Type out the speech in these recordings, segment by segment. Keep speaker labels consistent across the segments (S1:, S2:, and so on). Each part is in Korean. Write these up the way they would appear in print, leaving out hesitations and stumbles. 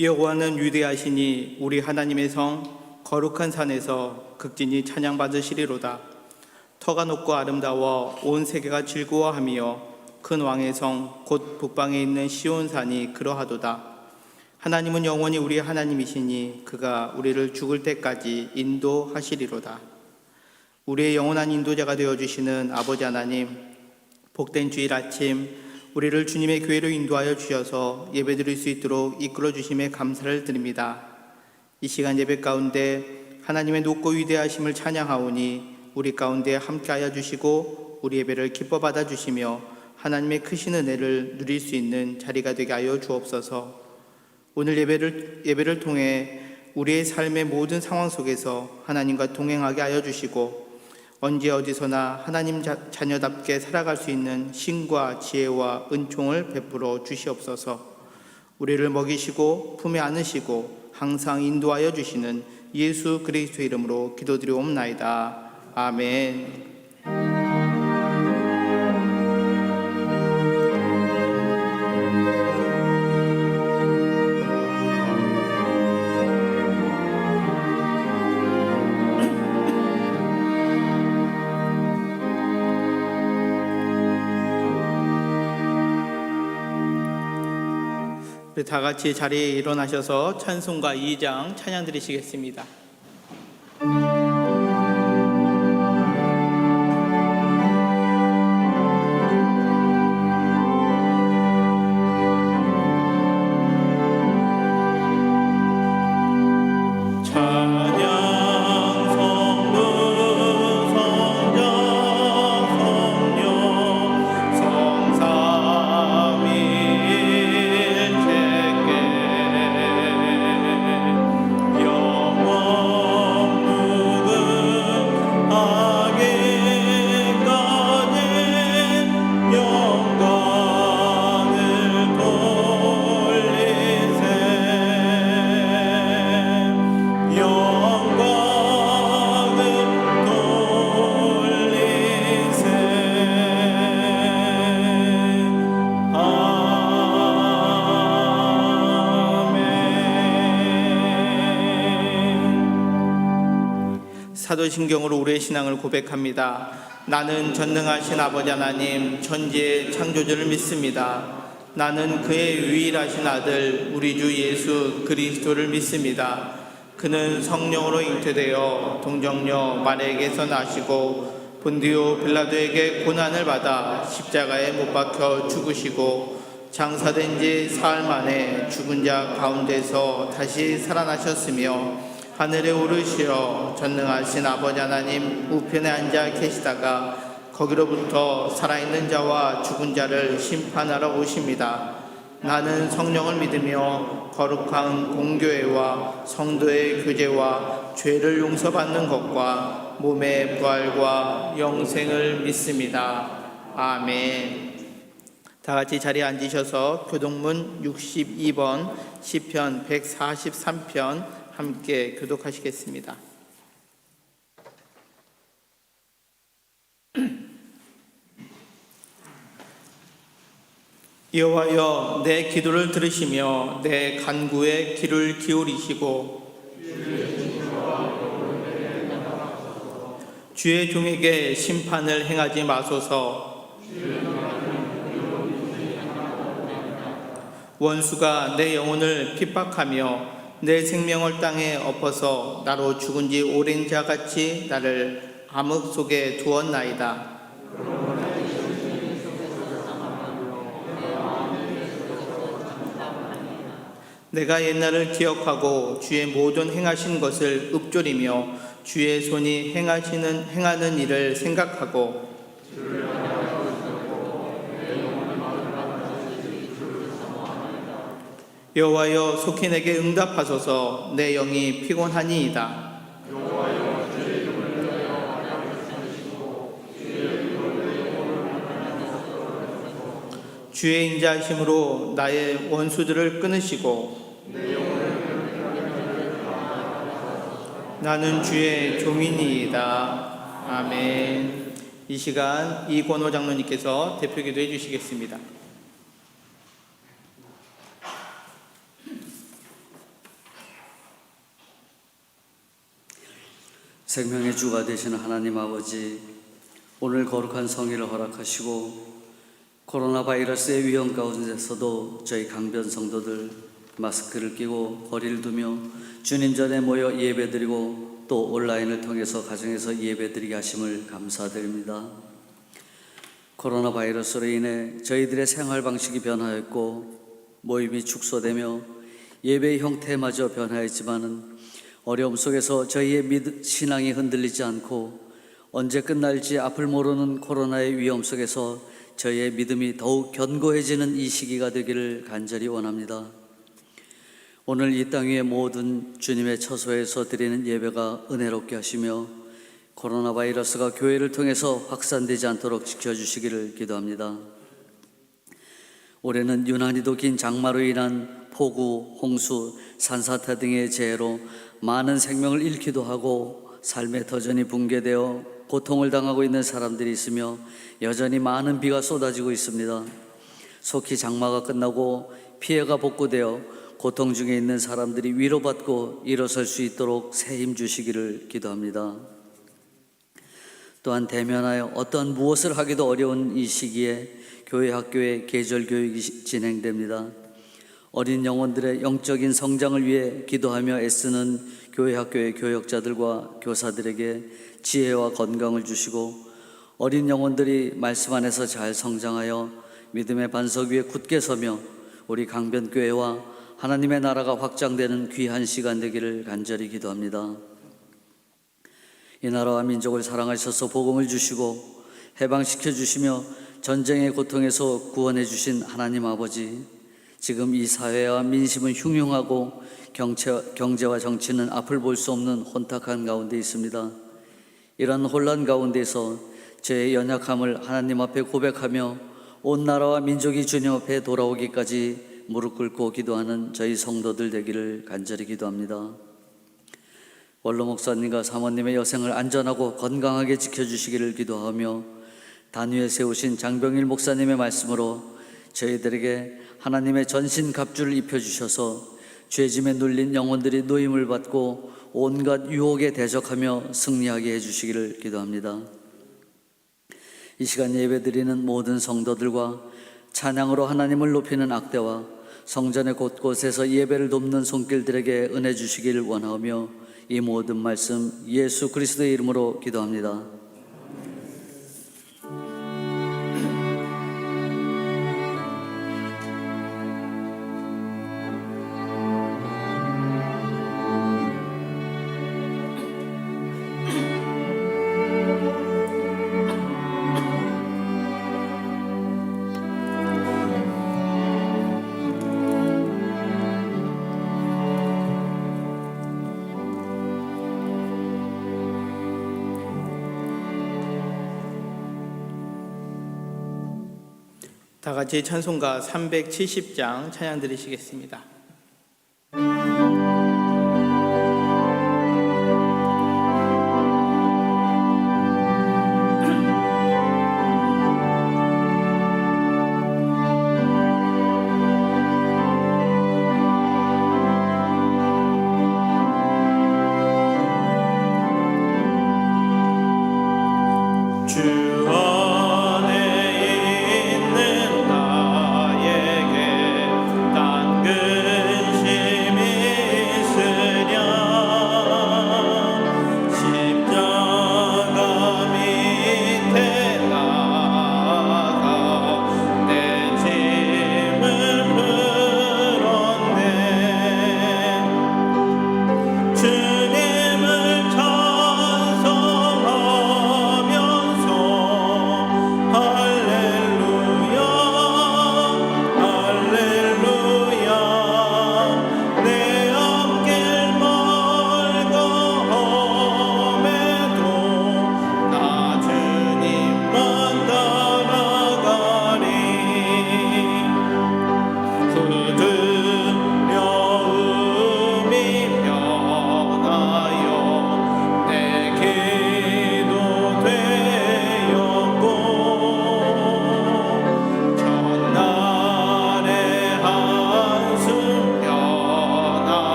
S1: 여호와는 위대하시니 우리 하나님의 성 거룩한 산에서 극진히 찬양받으시리로다. 터가 높고 아름다워 온 세계가 즐거워하며 큰 왕의 성 곧 북방에 있는 시온산이 그러하도다. 하나님은 영원히 우리 하나님이시니 그가 우리를 죽을 때까지 인도하시리로다. 우리의 영원한 인도자가 되어주시는 아버지 하나님, 복된 주일 아침 우리를 주님의 교회로 인도하여 주셔서 예배드릴 수 있도록 이끌어 주심에 감사를 드립니다. 이 시간 예배 가운데 하나님의 높고 위대하심을 찬양하오니 우리 가운데 함께하여 주시고 우리 예배를 기뻐 받아 주시며 하나님의 크신 은혜를 누릴 수 있는 자리가 되게 하여 주옵소서. 오늘 예배를 통해 우리의 삶의 모든 상황 속에서 하나님과 동행하게 하여 주시고 언제 어디서나 하나님 자녀답게 살아갈 수 있는 신과 지혜와 은총을 베풀어 주시옵소서. 우리를 먹이시고 품에 안으시고 항상 인도하여 주시는 예수 그리스도의 이름으로 기도드리옵나이다. 아멘. 우리 다 같이 자리에 일어나셔서 찬송가 2장 찬양 드리시겠습니다. 사도신경으로 우리의 신앙을 고백합니다. 나는 전능하신 아버지 하나님 천지의 창조주를 믿습니다. 나는 그의 유일하신 아들 우리 주 예수 그리스도를 믿습니다. 그는 성령으로 잉태되어 동정녀 마리아에게서 나시고 본디오 빌라도에게 고난을 받아 십자가에 못 박혀 죽으시고 장사된 지 사흘 만에 죽은 자 가운데서 다시 살아나셨으며 하늘에 오르시어 전능하신 아버지 하나님 우편에 앉아 계시다가 거기로부터 살아있는 자와 죽은 자를 심판하러 오십니다. 나는 성령을 믿으며 거룩한 공교회와 성도의 교제와 죄를 용서받는 것과 몸의 부활과 영생을 믿습니다. 아멘. 다 같이 자리에 앉으셔서 교동문 62번 시편 143편 함께 교독하시겠습니다. 여호와여 내 기도를 들으시며 내 간구에 귀를 기울이시고 주의 종에게 심판을 행하지 마소서. 원수가 내 영혼을 핍박하며 내 생명을 땅에 엎어서 나로 죽은 지 오랜 자같이 나를 암흑 속에 두었나이다. 내가 옛날을 기억하고 주의 모든 행하신 것을 읊조리며 주의 손이 행하는 일을 생각하고 여호와여 속히 내게 응답하소서. 내 영이 피곤하니이다. 주의 인자하심으로 나의 원수들을 끊으시고 나는 주의 종이니이다. 아멘. 이 시간 이권호 장로님께서 대표기도 해주시겠습니다.
S2: 생명의 주가 되시는 하나님 아버지, 오늘 거룩한 성회를 허락하시고 코로나 바이러스의 위험 가운데서도 저희 강변 성도들 마스크를 끼고 거리를 두며 주님 전에 모여 예배드리고 또 온라인을 통해서 가정에서 예배드리게 하심을 감사드립니다. 코로나 바이러스로 인해 저희들의 생활 방식이 변화했고 모임이 축소되며 예배의 형태마저 변화했지만은 어려움 속에서 저희의 신앙이 흔들리지 않고 언제 끝날지 앞을 모르는 코로나의 위험 속에서 저희의 믿음이 더욱 견고해지는 이 시기가 되기를 간절히 원합니다. 오늘 이 땅 위의 모든 주님의 처소에서 드리는 예배가 은혜롭게 하시며 코로나 바이러스가 교회를 통해서 확산되지 않도록 지켜주시기를 기도합니다. 올해는 유난히도 긴 장마로 인한 폭우, 홍수, 산사태 등의 재해로 많은 생명을 잃기도 하고 삶의 터전이 붕괴되어 고통을 당하고 있는 사람들이 있으며 여전히 많은 비가 쏟아지고 있습니다. 속히 장마가 끝나고 피해가 복구되어 고통 중에 있는 사람들이 위로받고 일어설 수 있도록 새 힘 주시기를 기도합니다. 또한 대면하여 어떠한 무엇을 하기도 어려운 이 시기에 교회 학교에 계절 교육이 진행됩니다. 어린 영혼들의 영적인 성장을 위해 기도하며 애쓰는 교회 학교의 교역자들과 교사들에게 지혜와 건강을 주시고 어린 영혼들이 말씀 안에서 잘 성장하여 믿음의 반석 위에 굳게 서며 우리 강변교회와 하나님의 나라가 확장되는 귀한 시간 되기를 간절히 기도합니다. 이 나라와 민족을 사랑하셔서 복음을 주시고 해방시켜 주시며 전쟁의 고통에서 구원해 주신 하나님 아버지, 지금 이 사회와 민심은 흉흉하고 경제와 정치는 앞을 볼 수 없는 혼탁한 가운데 있습니다. 이런 혼란 가운데서 저의 연약함을 하나님 앞에 고백하며 온 나라와 민족이 주님 앞에 돌아오기까지 무릎 꿇고 기도하는 저희 성도들 되기를 간절히 기도합니다. 원로 목사님과 사모님의 여생을 안전하고 건강하게 지켜주시기를 기도하며 단위에 세우신 장병일 목사님의 말씀으로 저희들에게 하나님의 전신 갑주를 입혀주셔서 죄짐에 눌린 영혼들이 노임을 받고 온갖 유혹에 대적하며 승리하게 해주시기를 기도합니다. 이 시간 예배드리는 모든 성도들과 찬양으로 하나님을 높이는 악대와 성전의 곳곳에서 예배를 돕는 손길들에게 은혜 주시기를 원하며 이 모든 말씀 예수 그리스도의 이름으로 기도합니다.
S1: 다 같이 찬송가 370장 찬양 드리시겠습니다.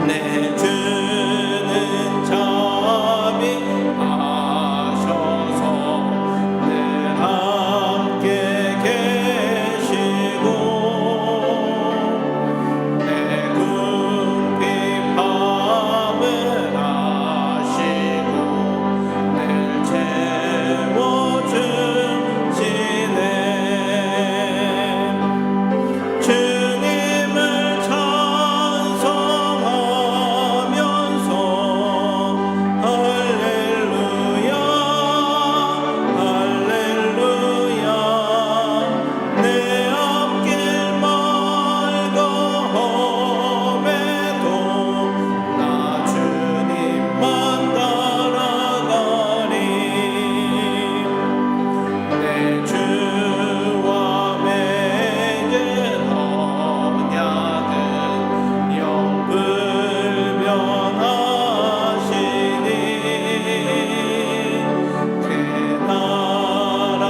S1: 내 주는 자비하셔서 늘 함께 계시고 내 궁핍함을 아시고 늘 채워주시네. 주님을 찬송하면서 할렐루야 할렐루야 내 앞길 멀고 험해도 나 주님만 따라가리. 내 주와 맺은 언약은 영불변하시니 그 나라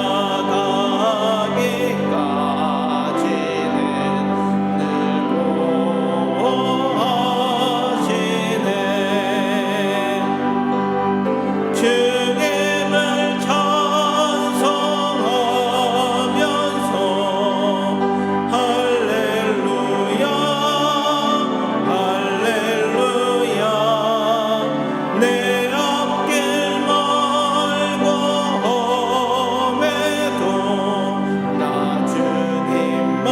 S1: 가기까지는 늘 보호하시네. 주님을 찬송하면서 할렐루야 할렐루야 내 앞길 멀고 험해도 나 주님만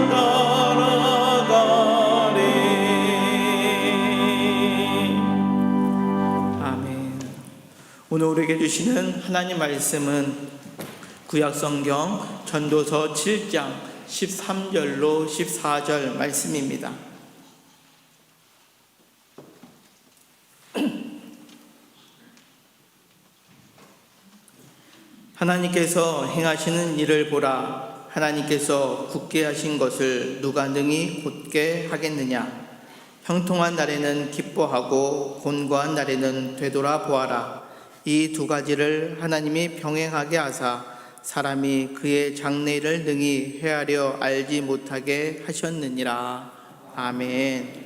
S1: 따라가리. 아멘. 오늘 우리에게 주시는 하나님 말씀은 구약성경 전도서 7장 13절로 14절 말씀입니다. 하나님께서 행하시는 일을 보라. 하나님께서 굳게 하신 것을 누가 능히 곧게 하겠느냐. 형통한 날에는 기뻐하고 곤고한 날에는 되돌아보아라. 이 두 가지를 하나님이 병행하게 하사 사람이 그의 장래를 능히 헤아려 알지 못하게 하셨느니라. 아멘.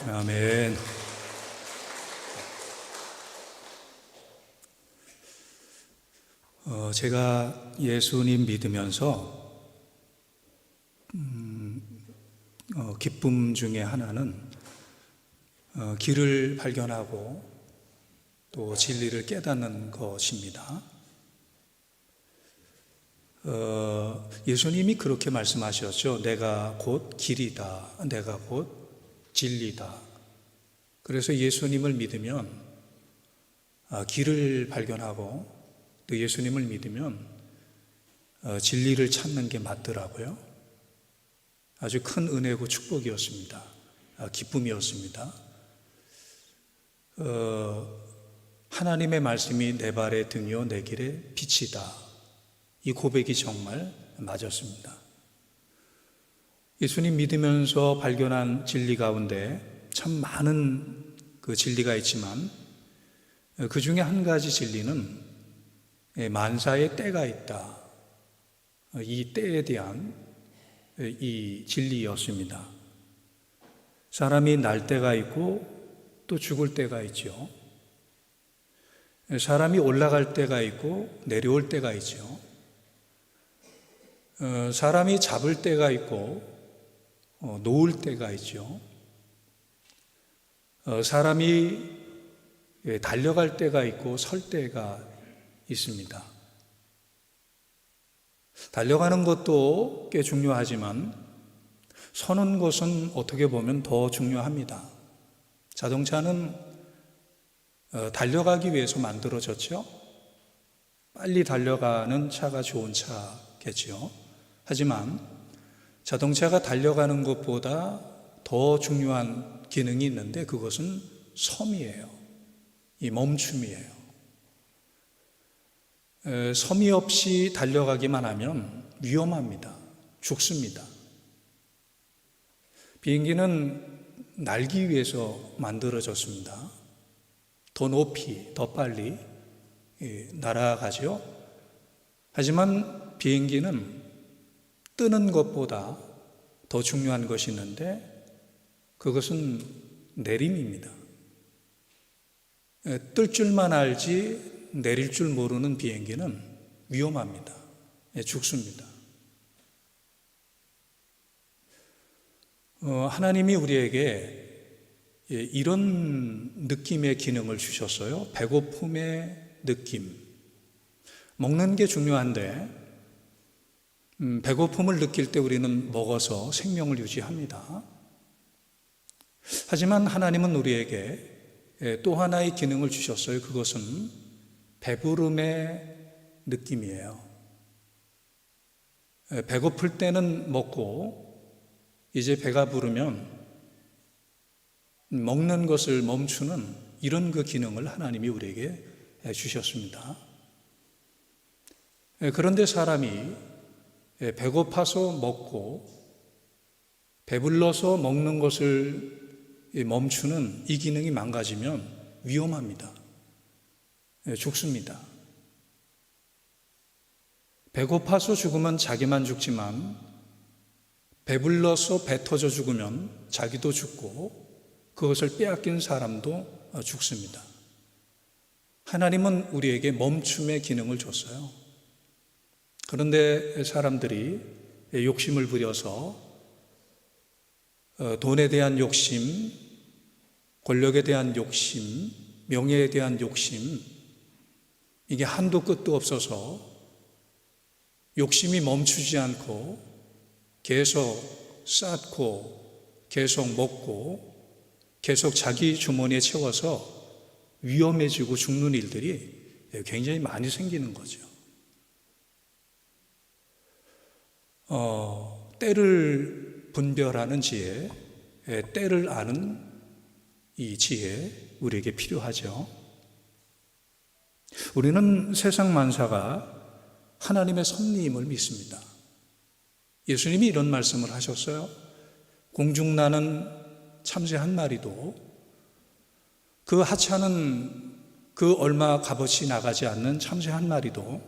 S3: 아멘. 제가 예수님 믿으면서 기쁨 중에 하나는 길을 발견하고 또 진리를 깨닫는 것입니다. 예수님이 그렇게 말씀하셨죠. 내가 곧 길이다. 내가 곧 진리다. 그래서 예수님을 믿으면 길을 발견하고 또 예수님을 믿으면 진리를 찾는 게 맞더라고요. 아주 큰 은혜고 축복이었습니다. 기쁨이었습니다. 하나님의 말씀이 내 발의 등이요 내 길의 빛이다. 이 고백이 정말 맞았습니다. 예수님 믿으면서 발견한 진리 가운데 참 많은 그 진리가 있지만 그 중에 한 가지 진리는 만사의 때가 있다. 이 때에 대한 이 진리였습니다. 사람이 날 때가 있고 또 죽을 때가 있죠. 사람이 올라갈 때가 있고 내려올 때가 있죠. 사람이 잡을 때가 있고 놓을 때가 있죠. 사람이 달려갈 때가 있고 설 때가 있습니다. 달려가는 것도 꽤 중요하지만 서는 것은 어떻게 보면 더 중요합니다. 자동차는 달려가기 위해서 만들어졌죠. 빨리 달려가는 차가 좋은 차겠죠. 하지만 자동차가 달려가는 것보다 더 중요한 기능이 있는데 그것은 섬이에요. 이 멈춤이에요. 섬이 없이 달려가기만 하면 위험합니다. 죽습니다. 비행기는 날기 위해서 만들어졌습니다. 더 높이, 더 빨리 날아가죠. 하지만 비행기는 뜨는 것보다 더 중요한 것이 있는데 그것은 내림입니다. 뜰 줄만 알지 내릴 줄 모르는 비행기는 위험합니다. 죽습니다. 하나님이 우리에게 이런 느낌의 기능을 주셨어요. 배고픔의 느낌. 먹는 게 중요한데 배고픔을 느낄 때 우리는 먹어서 생명을 유지합니다. 하지만 하나님은 우리에게 또 하나의 기능을 주셨어요. 그것은 배부름의 느낌이에요. 배고플 때는 먹고 이제 배가 부르면 먹는 것을 멈추는 이런 그 기능을 하나님이 우리에게 주셨습니다. 그런데 사람이 배고파서 먹고 배불러서 먹는 것을 멈추는 이 기능이 망가지면 위험합니다. 죽습니다. 배고파서 죽으면 자기만 죽지만 배불러서 배 터져 죽으면 자기도 죽고 그것을 빼앗긴 사람도 죽습니다. 하나님은 우리에게 멈춤의 기능을 줬어요. 그런데 사람들이 욕심을 부려서 돈에 대한 욕심, 권력에 대한 욕심, 명예에 대한 욕심, 이게 한도 끝도 없어서 욕심이 멈추지 않고 계속 쌓고 계속 먹고 계속 자기 주머니에 채워서 위험해지고 죽는 일들이 굉장히 많이 생기는 거죠. 때를 분별하는 지혜, 때를 아는 이 지혜 우리에게 필요하죠. 우리는 세상 만사가 하나님의 섭리임을 믿습니다. 예수님이 이런 말씀을 하셨어요. 공중나는 참새 한 마리도 그 하찮은 그 얼마 값어치 나가지 않는 참새 한 마리도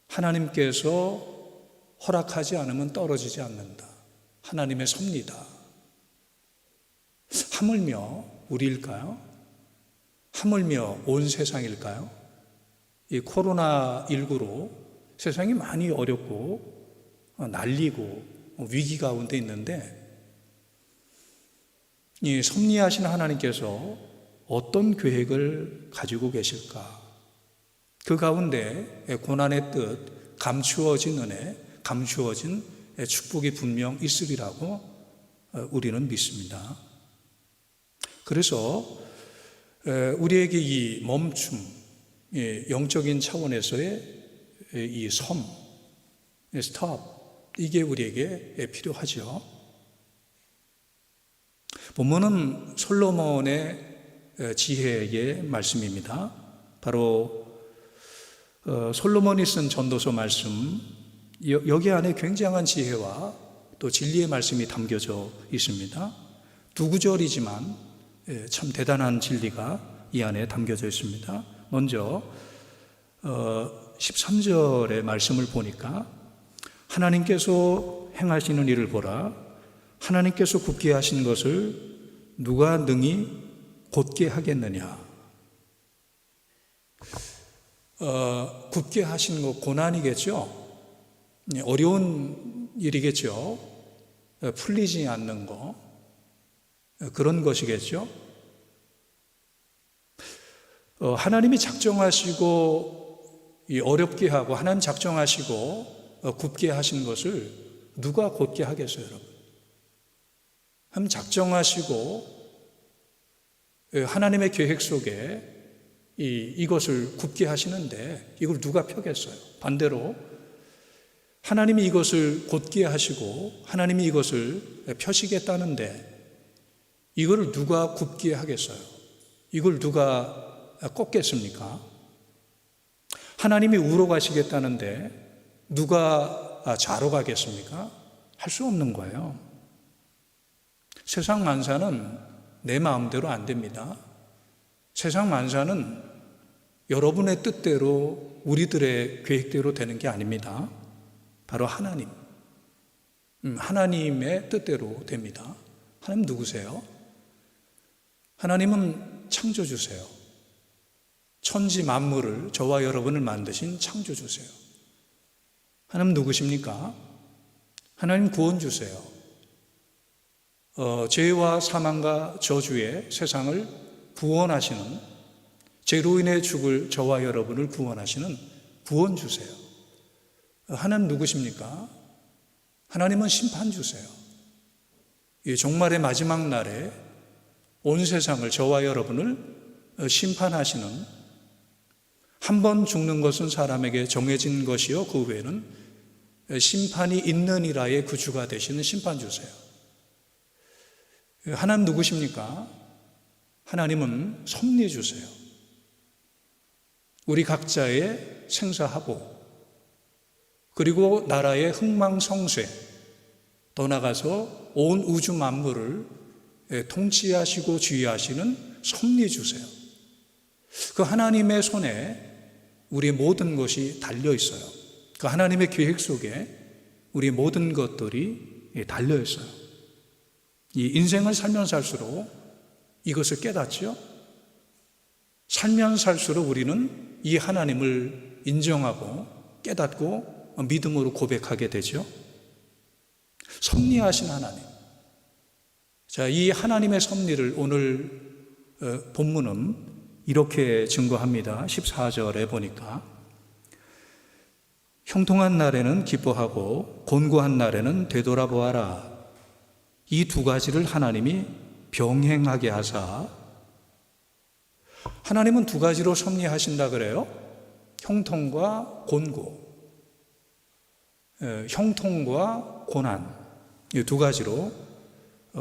S3: 하나님께서 허락하지 않으면 떨어지지 않는다. 하나님의 섭리다. 하물며 우리일까요? 하물며 온 세상일까요? 이 코로나19로 세상이 많이 어렵고 난리고 위기 가운데 있는데, 이 섭리하신 하나님께서 어떤 계획을 가지고 계실까? 그 가운데 고난의 뜻, 감추어진 은혜, 감추어진 축복이 분명 있으리라고 우리는 믿습니다. 그래서 우리에게 이 멈춤, 영적인 차원에서의 이 스톱, 이게 우리에게 필요하죠. 본문은 솔로몬의 지혜의 말씀입니다. 바로 솔로몬이 쓴 전도서 말씀, 여기 안에 굉장한 지혜와 또 진리의 말씀이 담겨져 있습니다. 두 구절이지만 참 대단한 진리가 이 안에 담겨져 있습니다. 먼저 13절의 말씀을 보니까 하나님께서 행하시는 일을 보라. 하나님께서 굳게 하신 것을 누가 능히 곧게 하겠느냐. 굳게 하신 거 고난이겠죠. 어려운 일이겠죠. 풀리지 않는 거, 그런 것이겠죠. 하나님이 작정하시고 어렵게 하고 하나님 작정하시고 굳게 하신 것을 누가 곧게 하겠어요, 여러분? 하나님 작정하시고 하나님의 계획 속에 이것을 굳게 하시는데 이걸 누가 펴겠어요? 반대로 하나님이 이것을 곧게 하시고 하나님이 이것을 펴시겠다는데 이걸 누가 굽게 하겠어요? 이걸 누가 꺾겠습니까? 하나님이 우로 가시겠다는데 누가 좌로 가겠습니까? 할 수 없는 거예요. 세상 만사는 내 마음대로 안 됩니다. 세상 만사는 여러분의 뜻대로 우리들의 계획대로 되는 게 아닙니다. 바로 하나님의 뜻대로 됩니다. 하나님 누구세요? 하나님은 창조주세요. 천지 만물을, 저와 여러분을 만드신 창조주세요. 하나님 누구십니까? 하나님 구원주세요. 죄와 사망과 저주의 세상을 구원하시는, 죄로 인해 죽을 저와 여러분을 구원하시는 구원주세요. 하나님 누구십니까? 하나님은 심판주세요. 이 종말의 마지막 날에 온 세상을, 저와 여러분을 심판하시는, 한 번 죽는 것은 사람에게 정해진 것이요 그 외에는 심판이 있느니라의 구주가 되시는 심판주세요. 하나님 누구십니까? 하나님은 섭리주세요. 우리 각자의 생사하고 그리고 나라의 흥망성쇠, 더 나아가서 온 우주 만물을 통치하시고 지휘하시는 섭리주세요. 그 하나님의 손에 우리의 모든 것이 달려 있어요. 그 하나님의 계획 속에 우리의 모든 것들이 달려 있어요. 이 인생을 살면 살수록 이것을 깨닫죠. 살면 살수록 우리는 이 하나님을 인정하고 깨닫고 믿음으로 고백하게 되죠. 섭리하신 하나님. 자, 이 하나님의 섭리를 오늘 본문은 이렇게 증거합니다. 14절에 보니까 형통한 날에는 기뻐하고 곤고한 날에는 되돌아보아라. 이 두 가지를 하나님이 병행하게 하사, 하나님은 두 가지로 섭리하신다 그래요. 형통과 곤고, 형통과 고난, 이 두 가지로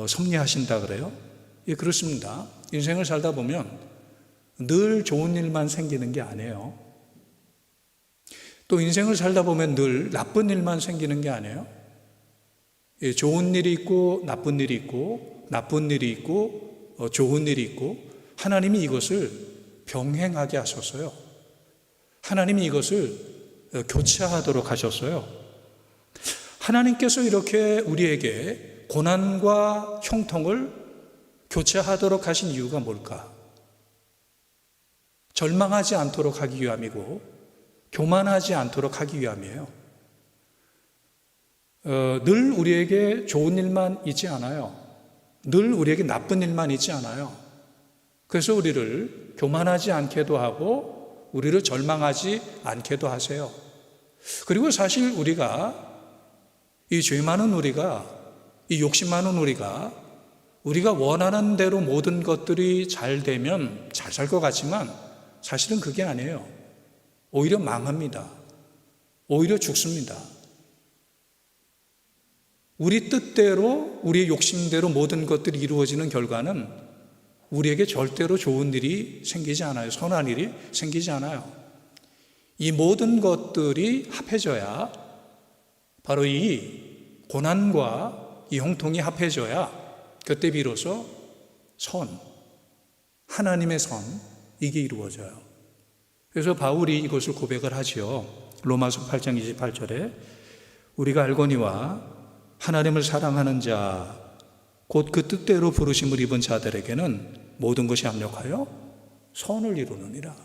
S3: 섭리하신다 그래요. 예, 그렇습니다. 인생을 살다 보면 늘 좋은 일만 생기는 게 아니에요. 또 인생을 살다 보면 늘 나쁜 일만 생기는 게 아니에요. 예, 좋은 일이 있고 나쁜 일이 있고, 나쁜 일이 있고 좋은 일이 있고, 하나님이 이것을 병행하게 하셨어요. 하나님이 이것을 교차하도록 하셨어요. 하나님께서 이렇게 우리에게 고난과 형통을 교체하도록 하신 이유가 뭘까? 절망하지 않도록 하기 위함이고 교만하지 않도록 하기 위함이에요. 늘 우리에게 좋은 일만 있지 않아요. 늘 우리에게 나쁜 일만 있지 않아요. 그래서 우리를 교만하지 않게도 하고 우리를 절망하지 않게도 하세요. 그리고 사실 우리가 이 죄 많은 우리가, 이 욕심 많은 우리가 원하는 대로 모든 것들이 잘 되면 잘 살 것 같지만 사실은 그게 아니에요. 오히려 망합니다. 오히려 죽습니다. 우리 뜻대로, 우리의 욕심대로 모든 것들이 이루어지는 결과는 우리에게 절대로 좋은 일이 생기지 않아요. 선한 일이 생기지 않아요. 이 모든 것들이 합해져야, 바로 이 고난과 이 형통이 합해져야 그때 비로소 하나님의 선, 이게 이루어져요. 그래서 바울이 이것을 고백을 하지요. 로마서 8장 28절에 우리가 알거니와 하나님을 사랑하는 자, 곧 그 뜻대로 부르심을 입은 자들에게는 모든 것이 합력하여 선을 이루느니라.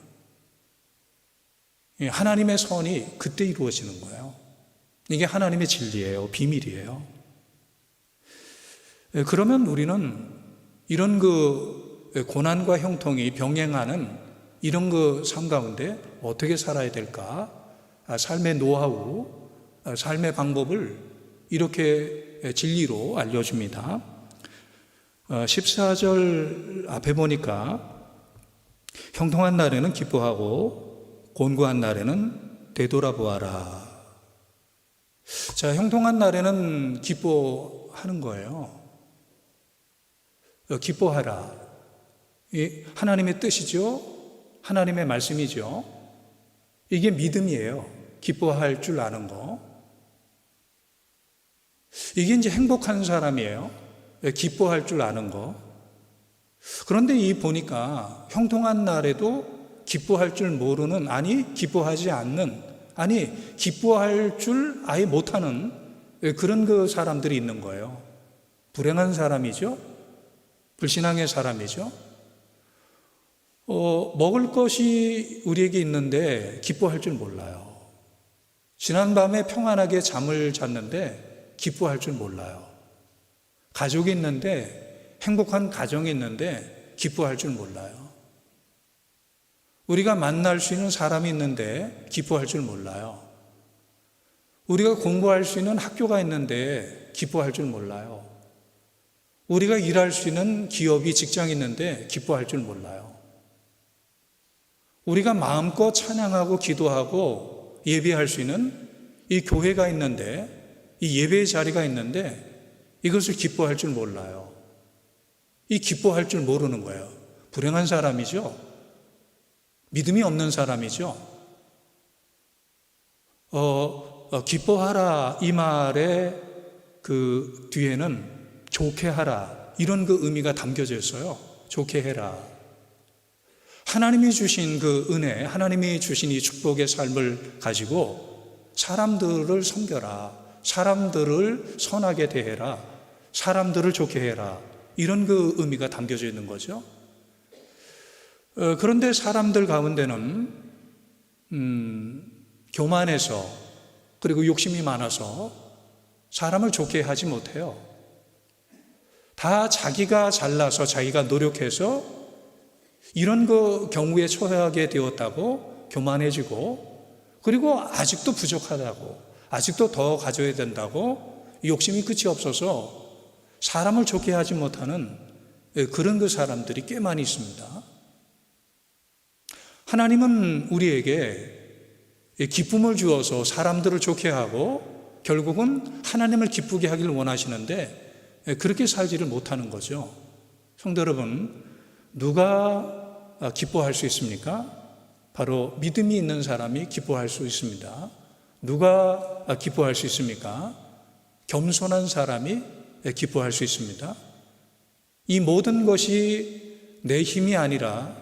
S3: 하나님의 선이 그때 이루어지는 거예요. 이게 하나님의 진리예요. 비밀이에요. 그러면 우리는 이런 그 고난과 형통이 병행하는 이런 그 삶 가운데 어떻게 살아야 될까? 삶의 노하우, 삶의 방법을 이렇게 진리로 알려줍니다. 14절 앞에 보니까 형통한 날에는 기뻐하고 곤고한 날에는 되돌아보아라. 자, 형통한 날에는 기뻐하는 거예요. 기뻐하라. 이 하나님의 뜻이죠. 하나님의 말씀이죠. 이게 믿음이에요. 기뻐할 줄 아는 거. 이게 이제 행복한 사람이에요. 기뻐할 줄 아는 거. 그런데 이 보니까 형통한 날에도 기뻐할 줄 모르는, 아니 기뻐하지 않는, 아니 기뻐할 줄 아예 못하는 그런 그 사람들이 있는 거예요. 불행한 사람이죠. 불신앙의 사람이죠. 먹을 것이 우리에게 있는데 기뻐할 줄 몰라요. 지난밤에 평안하게 잠을 잤는데 기뻐할 줄 몰라요. 가족이 있는데, 행복한 가정이 있는데 기뻐할 줄 몰라요. 우리가 만날 수 있는 사람이 있는데 기뻐할 줄 몰라요. 우리가 공부할 수 있는 학교가 있는데 기뻐할 줄 몰라요. 우리가 일할 수 있는 기업이, 직장이 있는데 기뻐할 줄 몰라요. 우리가 마음껏 찬양하고 기도하고 예배할 수 있는 이 교회가 있는데, 이 예배의 자리가 있는데 이것을 기뻐할 줄 몰라요. 이 기뻐할 줄 모르는 거예요. 불행한 사람이죠. 믿음이 없는 사람이죠. 기뻐하라 이 말의 그 뒤에는 좋게 하라, 이런 그 의미가 담겨져 있어요. 좋게 해라. 하나님이 주신 그 은혜, 하나님이 주신 이 축복의 삶을 가지고 사람들을 섬겨라, 사람들을 선하게 대해라, 사람들을 좋게 해라, 이런 그 의미가 담겨져 있는 거죠. 그런데 사람들 가운데는 교만해서, 그리고 욕심이 많아서 사람을 좋게 하지 못해요. 다 자기가 잘나서, 자기가 노력해서 이런 그 경우에 처하게 되었다고 교만해지고, 그리고 아직도 부족하다고, 아직도 더 가져야 된다고 욕심이 끝이 없어서 사람을 좋게 하지 못하는 그런 그 사람들이 꽤 많이 있습니다. 하나님은 우리에게 기쁨을 주어서 사람들을 좋게 하고 결국은 하나님을 기쁘게 하기를 원하시는데 그렇게 살지를 못하는 거죠. 성도 여러분, 누가 기뻐할 수 있습니까? 바로 믿음이 있는 사람이 기뻐할 수 있습니다. 누가 기뻐할 수 있습니까? 겸손한 사람이 기뻐할 수 있습니다. 이 모든 것이 내 힘이 아니라,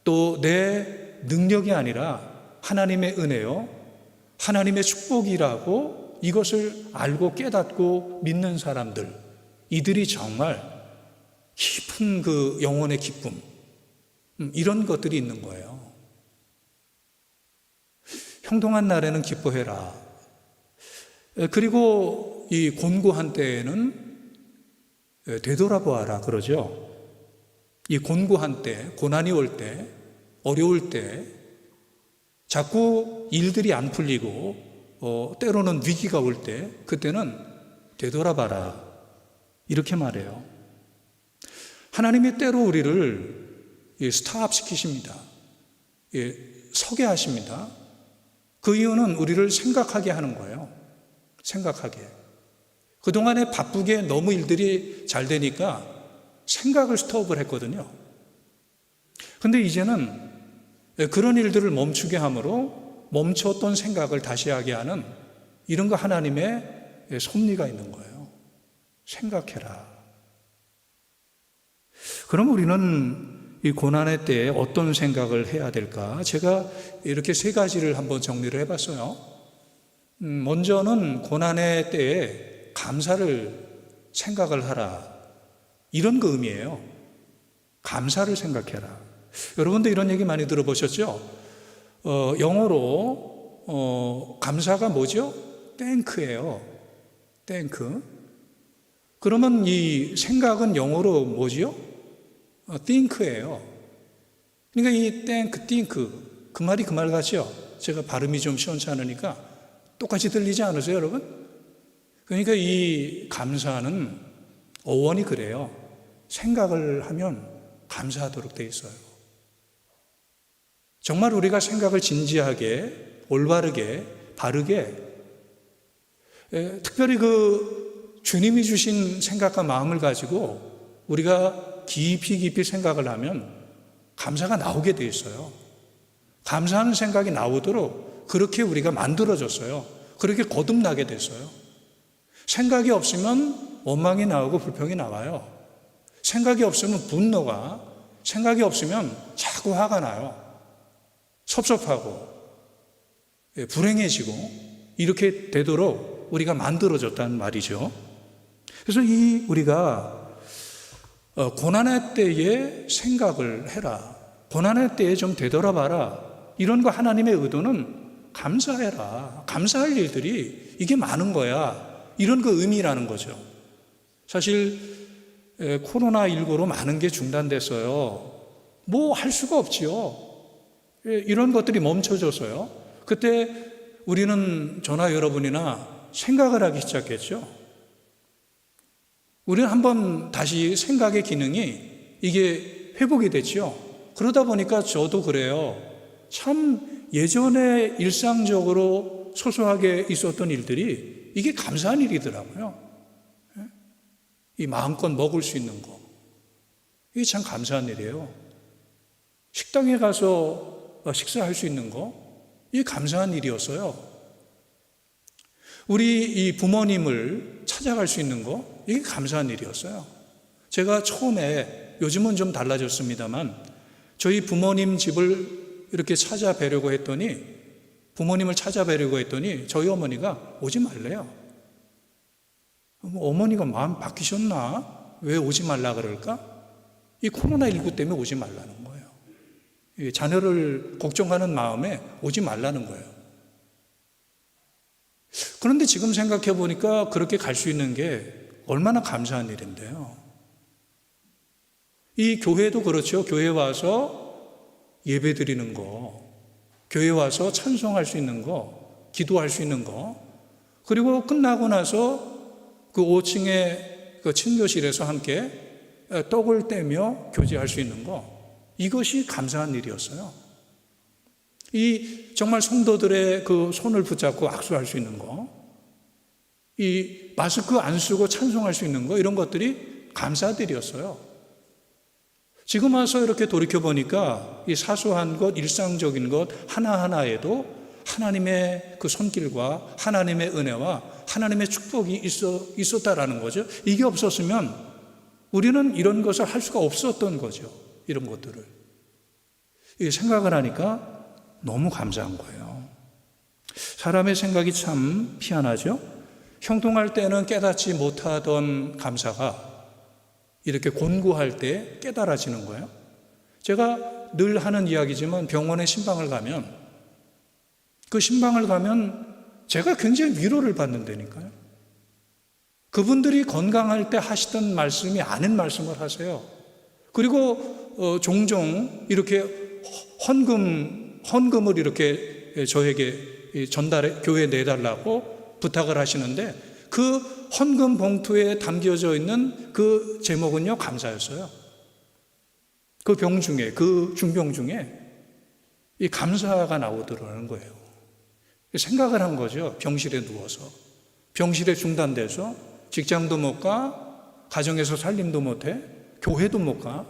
S3: 또 내 능력이 아니라 하나님의 은혜요, 하나님의 축복이라고 이것을 알고 깨닫고 믿는 사람들, 이들이 정말 깊은 그 영혼의 기쁨, 이런 것들이 있는 거예요. 형통한 날에는 기뻐해라. 그리고 이 곤고한 때에는 되돌아보아라 그러죠. 이 곤고한 때, 고난이 올 때, 어려울 때, 자꾸 일들이 안 풀리고 때로는 위기가 올 때, 그때는 되돌아봐라 이렇게 말해요. 하나님이 때로 우리를 스탑 시키십니다. 서게 하십니다. 그 이유는 우리를 생각하게 하는 거예요. 생각하게. 그동안에 바쁘게 너무 일들이 잘 되니까 생각을 스톱을 했거든요. 근데 이제는 그런 일들을 멈추게 함으로 멈췄던 생각을 다시 하게 하는 이런 거 하나님의 섭리가 있는 거예요. 생각해라. 그럼 우리는 이 고난의 때에 어떤 생각을 해야 될까? 제가 이렇게 세 가지를 한번 정리를 해봤어요. 먼저는 고난의 때에 감사를 생각을 하라. 이런 그 의미예요. 감사를 생각해라. 여러분도 이런 얘기 많이 들어보셨죠? 영어로 감사가 뭐죠? 땡크예요. 땡크. 그러면 이 생각은 영어로 뭐지요? think예요. 그러니까 이 think, 그 말이 그 말 같죠? 제가 발음이 좀 시원찮으니까 똑같이 들리지 않으세요, 여러분? 그러니까 이 감사는 어원이 그래요. 생각을 하면 감사하도록 돼 있어요. 정말 우리가 생각을 진지하게, 올바르게, 바르게, 특별히 그 주님이 주신 생각과 마음을 가지고 우리가 깊이 생각을 하면 감사가 나오게 돼 있어요. 감사하는 생각이 나오도록 그렇게 우리가 만들어졌어요. 그렇게 거듭나게 됐어요. 생각이 없으면 원망이 나오고 불평이 나와요. 생각이 없으면 분노가, 생각이 없으면 자꾸 화가 나요. 섭섭하고 불행해지고 이렇게 되도록 우리가 만들어졌다는 말이죠. 그래서 우리가 고난의 때에 생각을 해라. 고난의 때에 좀 되돌아봐라. 이런 거 하나님의 의도는 감사해라. 감사할 일들이 이게 많은 거야. 이런 그 의미라는 거죠. 사실 코로나19로 많은 게 중단됐어요. 뭐 할 수가 없지요. 이런 것들이 멈춰져서요. 그때 우리는 저나 여러분이나 생각을 하기 시작했죠. 우리는 한번 다시 생각의 기능이 이게 회복이 됐죠. 그러다 보니까 저도 그래요. 참 예전에 일상적으로 소소하게 있었던 일들이 이게 감사한 일이더라고요. 이 마음껏 먹을 수 있는 거. 이게 참 감사한 일이에요. 식당에 가서 식사할 수 있는 거. 이게 감사한 일이었어요. 우리 이 부모님을 찾아갈 수 있는 거. 이게 감사한 일이었어요. 제가 처음에, 요즘은 좀 달라졌습니다만, 저희 부모님 집을 이렇게 찾아뵈려고 했더니, 부모님을 찾아뵈려고 했더니 저희 어머니가 오지 말래요. 어머니가 마음 바뀌셨나? 왜 오지 말라 그럴까? 이 코로나19 때문에 오지 말라는 거예요. 자녀를 걱정하는 마음에 오지 말라는 거예요. 그런데 지금 생각해 보니까 그렇게 갈 수 있는 게 얼마나 감사한 일인데요. 이 교회도 그렇죠. 교회 와서 예배 드리는 거, 교회 와서 찬송할 수 있는 거, 기도할 수 있는 거, 그리고 끝나고 나서 그 5층의 그 친교실에서 함께 떡을 떼며 교제할 수 있는 거, 이것이 감사한 일이었어요. 이 정말 성도들의 그 손을 붙잡고 악수할 수 있는 거, 이 마스크 안 쓰고 찬송할 수 있는 거, 이런 것들이 감사들이었어요. 지금 와서 이렇게 돌이켜보니까 이 사소한 것, 일상적인 것 하나하나에도 하나님의 그 손길과 하나님의 은혜와 하나님의 축복이 있었다라는 거죠. 이게 없었으면 우리는 이런 것을 할 수가 없었던 거죠. 이런 것들을. 생각을 하니까 너무 감사한 거예요. 사람의 생각이 참 희한하죠. 형통할 때는 깨닫지 못하던 감사가 이렇게 곤고할 때 깨달아지는 거예요. 제가 늘 하는 이야기지만 병원에 신방을 가면 제가 굉장히 위로를 받는다니까요. 그분들이 건강할 때 하시던 말씀이 아닌 말씀을 하세요. 그리고 종종 이렇게 헌금을 이렇게 저에게 교회에 내달라고 부탁을 하시는데 그 헌금 봉투에 담겨져 있는 그 제목은요, 감사였어요. 그 병 중에, 그 중병 중에 이 감사가 나오더라는 거예요. 생각을 한 거죠. 병실에 누워서. 병실에 중단돼서 직장도 못 가, 가정에서 살림도 못 해, 교회도 못 가.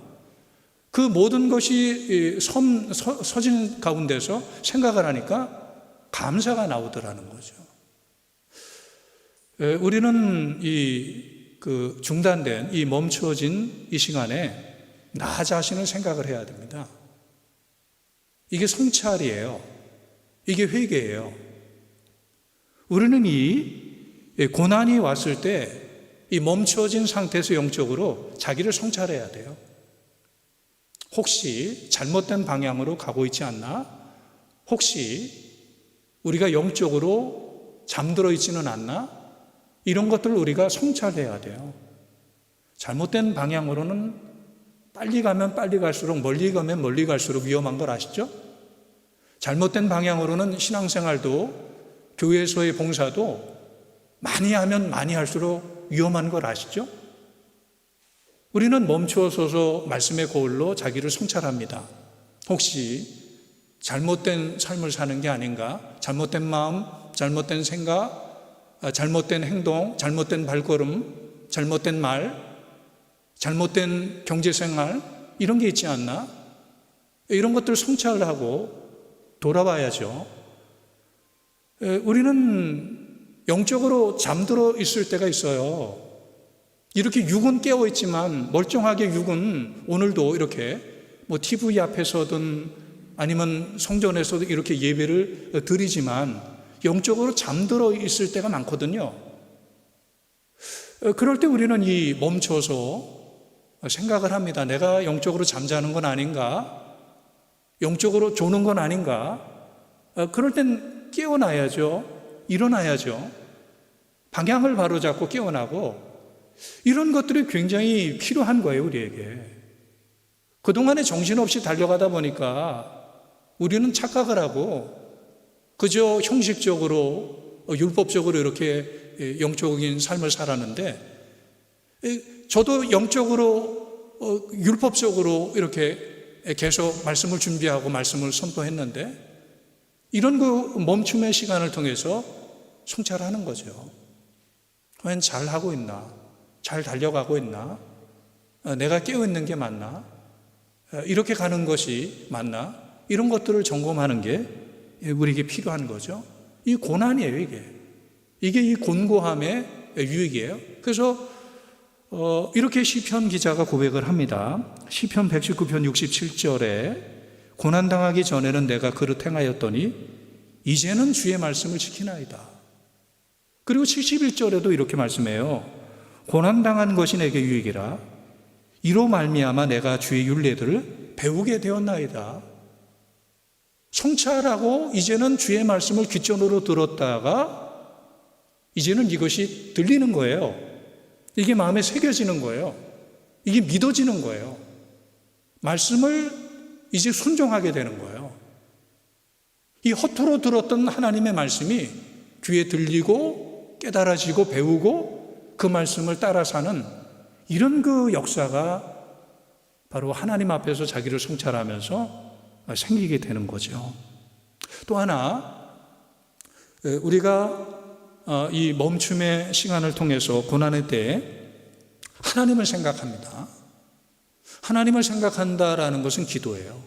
S3: 그 모든 것이 서진 가운데서 생각을 하니까 감사가 나오더라는 거죠. 우리는 중단된 이 멈추어진 이 시간에 나 자신을 생각을 해야 됩니다. 이게 성찰이에요. 이게 회개예요. 우리는 이 고난이 왔을 때 이 멈추어진 상태에서 영적으로 자기를 성찰해야 돼요. 혹시 잘못된 방향으로 가고 있지 않나? 혹시 우리가 영적으로 잠들어 있지는 않나? 이런 것들을 우리가 성찰해야 돼요. 잘못된 방향으로는 빨리 가면 빨리 갈수록, 멀리 가면 멀리 갈수록 위험한 걸 아시죠? 잘못된 방향으로는 신앙생활도 교회에서의 봉사도 많이 하면 많이 할수록 위험한 걸 아시죠? 우리는 멈추어서서 말씀의 거울로 자기를 성찰합니다. 혹시 잘못된 삶을 사는 게 아닌가? 잘못된 마음, 잘못된 생각, 잘못된 행동, 잘못된 발걸음, 잘못된 말, 잘못된 경제생활, 이런 게 있지 않나? 이런 것들을 성찰을 하고 돌아봐야죠. 우리는 영적으로 잠들어 있을 때가 있어요. 이렇게 육은 깨어 있지만 멀쩡하게 육은 오늘도 이렇게 TV 앞에서든 아니면 성전에서도 이렇게 예배를 드리지만 영적으로 잠들어 있을 때가 많거든요. 그럴 때 우리는 멈춰서 생각을 합니다. 내가 영적으로 잠자는 건 아닌가? 영적으로 조는 건 아닌가? 그럴 땐 깨어나야죠. 일어나야죠. 방향을 바로잡고 깨어나고, 이런 것들이 굉장히 필요한 거예요, 우리에게. 그동안에 정신없이 달려가다 보니까 우리는 착각을 하고 그저 형식적으로 율법적으로 이렇게 영적인 삶을 살았는데, 저도 영적으로 율법적으로 이렇게 계속 말씀을 준비하고 말씀을 선포했는데, 이런 멈춤의 시간을 통해서 성찰하는 거죠. 과연 잘 하고 있나? 잘 달려가고 있나? 내가 깨어있는 게 맞나? 이렇게 가는 것이 맞나? 이런 것들을 점검하는 게 우리에게 필요한 거죠. 이 고난이에요, 이게. 이게 이 곤고함의 유익이에요. 그래서 이렇게 시편 기자가 고백을 합니다. 시편 119편 67절에 고난당하기 전에는 내가 그릇 행하였더니 이제는 주의 말씀을 지키나이다. 그리고 71절에도 이렇게 말씀해요. 고난당한 것이 내게 유익이라 이로 말미암아 내가 주의 율례들을 배우게 되었나이다. 성찰하고 이제는 주의 말씀을 귓전으로 들었다가 이제는 이것이 들리는 거예요. 이게 마음에 새겨지는 거예요. 이게 믿어지는 거예요. 말씀을 이제 순종하게 되는 거예요. 이 허투루 들었던 하나님의 말씀이 귀에 들리고 깨달아지고 배우고 그 말씀을 따라 사는 이런 역사가 바로 하나님 앞에서 자기를 성찰하면서 생기게 되는 거죠. 또 하나, 우리가 이 멈춤의 시간을 통해서 고난의 때에 하나님을 생각합니다. 하나님을 생각한다라는 것은 기도예요.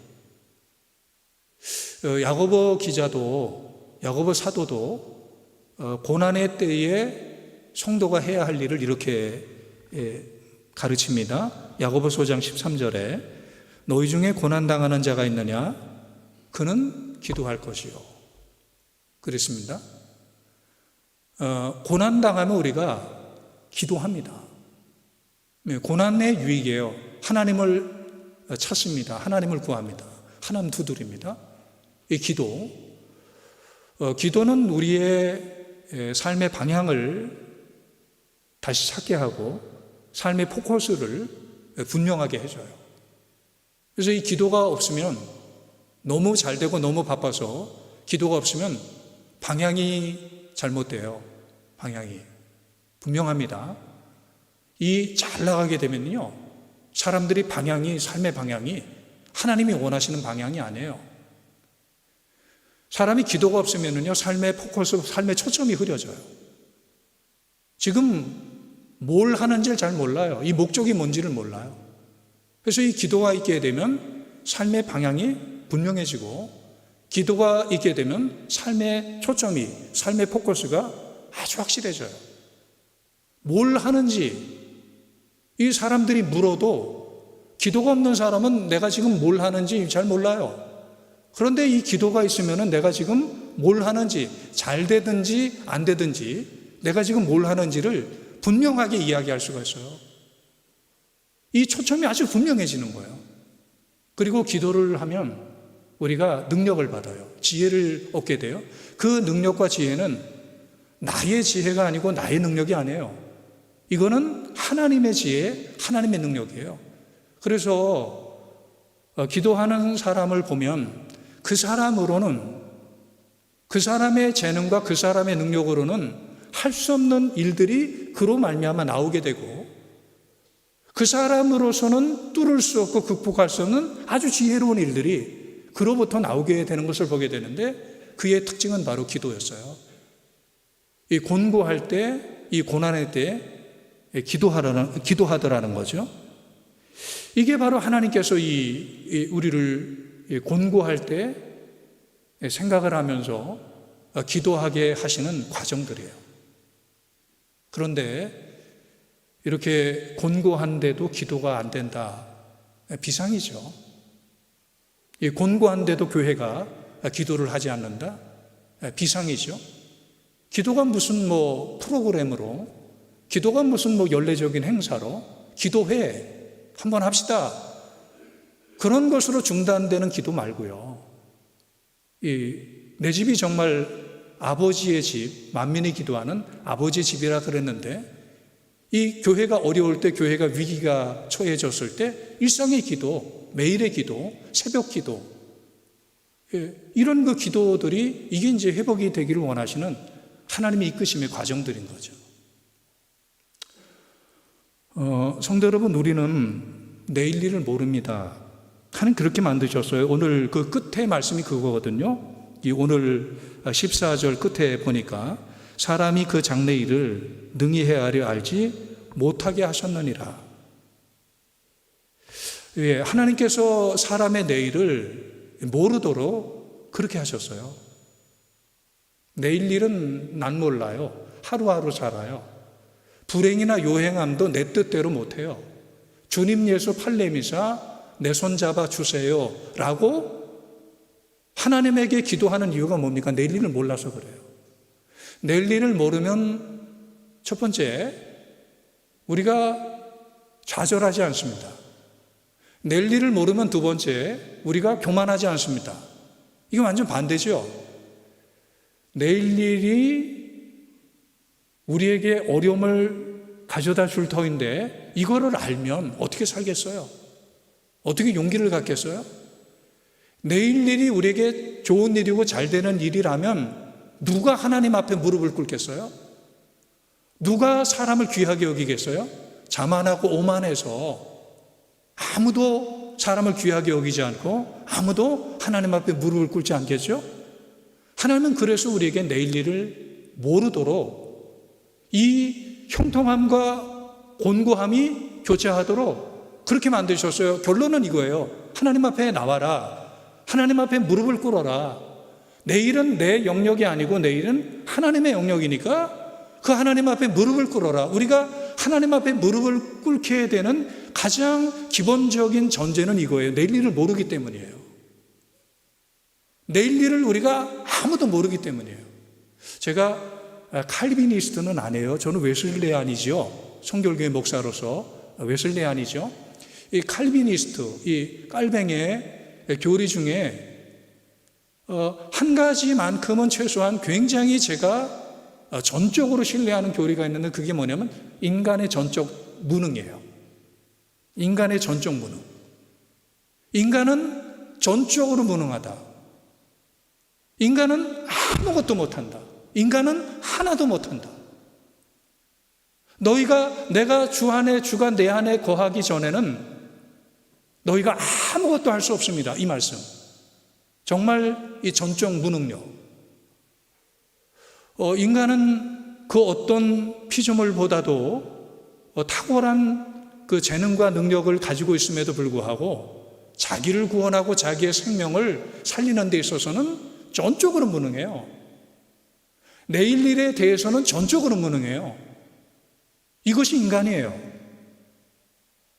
S3: 야고보 기자도, 야고보 사도도 고난의 때에 성도가 해야 할 일을 이렇게 가르칩니다. 야고보서 5장 13절에 너희 중에 고난당하는 자가 있느냐? 그는 기도할 것이요. 그랬습니다. 고난당하면 우리가 기도합니다. 고난의 유익이에요. 하나님을 찾습니다. 하나님을 구합니다. 하나님 두드립니다. 이 기도는 우리의 삶의 방향을 다시 찾게 하고 삶의 포커스를 분명하게 해줘요. 그래서 이 기도가 없으면 너무 잘 되고 너무 바빠서 기도가 없으면 방향이 잘못돼요. 방향이 분명합니다. 이 잘 나가게 되면요, 사람들이 삶의 방향이 하나님이 원하시는 방향이 아니에요. 사람이 기도가 없으면요, 삶의 포커스, 삶의 초점이 흐려져요. 지금 뭘 하는지를 잘 몰라요. 이 목적이 뭔지를 몰라요. 그래서 이 기도가 있게 되면 삶의 방향이 분명해지고, 기도가 있게 되면 삶의 초점이, 삶의 포커스가 아주 확실해져요. 뭘 하는지 이 사람들이 물어도 기도가 없는 사람은 내가 지금 뭘 하는지 잘 몰라요. 그런데 이 기도가 있으면 내가 지금 뭘 하는지, 잘 되든지 안 되든지 내가 지금 뭘 하는지를 분명하게 이야기할 수가 있어요. 이 초점이 아주 분명해지는 거예요. 그리고 기도를 하면 우리가 능력을 받아요. 지혜를 얻게 돼요. 그 능력과 지혜는 나의 지혜가 아니고 나의 능력이 아니에요. 이거는 하나님의 지혜, 하나님의 능력이에요. 그래서 기도하는 사람을 보면 그 사람으로는, 그 사람의 재능과 그 사람의 능력으로는 할 수 없는 일들이 그로 말미암아 나오게 되고, 그 사람으로서는 뚫을 수 없고 극복할 수 없는 아주 지혜로운 일들이 그로부터 나오게 되는 것을 보게 되는데, 그의 특징은 바로 기도였어요. 이 곤고할 때, 이 고난의 때 기도하더라는 거죠. 이게 바로 하나님께서 우리를 곤고할 때 생각을 하면서 기도하게 하시는 과정들이에요. 그런데 이렇게 곤고한데도 기도가 안 된다, 비상이죠. 이 곤고한데도 교회가 기도를 하지 않는다, 비상이죠. 기도가 무슨 프로그램으로, 기도가 무슨 연례적인 행사로, 기도회 한번 합시다, 그런 것으로 중단되는 기도 말고요. 내 집이 정말 아버지의 집, 만민이 기도하는 아버지의 집이라 그랬는데, 이 교회가 어려울 때, 교회가 위기가 처해졌을 때 일상의 기도, 매일의 기도, 새벽 기도, 이런 그 기도들이 이게 이제 회복이 되기를 원하시는 하나님의 이끄심의 과정들인 거죠. 성도 여러분, 우리는 내일 일을 모릅니다. 하나님 그렇게 만드셨어요. 오늘 그 끝에 말씀이 그거거든요. 이 오늘 14절 끝에 보니까 사람이 그 장래일을 능히 헤아려 알지 못하게 하셨느니라. 예, 하나님께서 사람의 내일을 모르도록 그렇게 하셨어요. 내일 일은 난 몰라요. 하루하루 살아요. 불행이나 요행함도 내 뜻대로 못해요. 주님 예수 팔레미사 내 손 잡아 주세요 라고 하나님에게 기도하는 이유가 뭡니까? 내일 일을 몰라서 그래요. 내일 일을 모르면 첫 번째, 우리가 좌절하지 않습니다. 내일 일을 모르면 두 번째, 우리가 교만하지 않습니다. 이거 완전 반대죠. 내일 일이 우리에게 어려움을 가져다 줄 터인데 이거를 알면 어떻게 살겠어요? 어떻게 용기를 갖겠어요? 내일 일이 우리에게 좋은 일이고 잘 되는 일이라면 누가 하나님 앞에 무릎을 꿇겠어요? 누가 사람을 귀하게 여기겠어요? 자만하고 오만해서 아무도 사람을 귀하게 여기지 않고 아무도 하나님 앞에 무릎을 꿇지 않겠죠? 하나님은 그래서 우리에게 내일 일을 모르도록 이 형통함과 곤고함이 교차하도록 그렇게 만드셨어요. 결론은 이거예요. 하나님 앞에 나와라. 하나님 앞에 무릎을 꿇어라. 내일은 내 영역이 아니고 내일은 하나님의 영역이니까 그 하나님 앞에 무릎을 꿇어라. 우리가 하나님 앞에 무릎을 꿇게 되는 가장 기본적인 전제는 이거예요. 내일 일을 모르기 때문이에요. 내일 일을 우리가 아무도 모르기 때문이에요. 제가 칼비니스트는 아니에요. 저는 웨슬레안이지요. 성결교회 목사로서 웨슬레안이죠. 이 칼비니스트, 이 깔뱅의 교리 중에 한 가지만큼은 최소한 굉장히 제가 전적으로 신뢰하는 교리가 있는데, 그게 뭐냐면 인간의 전적 무능이에요. 인간의 전적 무능. 인간은 전적으로 무능하다. 인간은 아무것도 못한다. 인간은 하나도 못한다. 내가 주 안에, 주가 내 안에 거하기 전에는 너희가 아무것도 할 수 없습니다. 이 말씀. 정말 이 전적 무능력. 인간은 그 어떤 피조물보다도 탁월한 그 재능과 능력을 가지고 있음에도 불구하고 자기를 구원하고 자기의 생명을 살리는 데 있어서는 전적으로 무능해요. 내일 일에 대해서는 전적으로 무능해요. 이것이 인간이에요.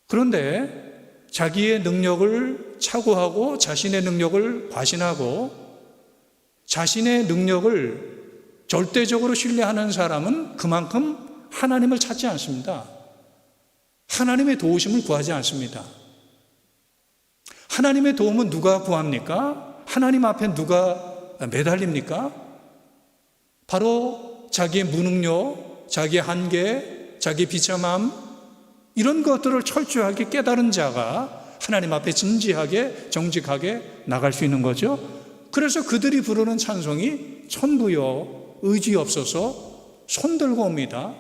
S3: 그런데 자기의 능력을 착오하고 자신의 능력을 과신하고 자신의 능력을 절대적으로 신뢰하는 사람은 그만큼 하나님을 찾지 않습니다. 하나님의 도우심을 구하지 않습니다. 하나님의 도움은 누가 구합니까? 하나님 앞에 누가 매달립니까? 바로 자기의 무능력, 자기의 한계, 자기의 비참함, 이런 것들을 철저하게 깨달은 자가 하나님 앞에 진지하게 정직하게 나갈 수 있는 거죠. 그래서 그들이 부르는 찬송이 천부여 의지없어서 손들고 옵니다.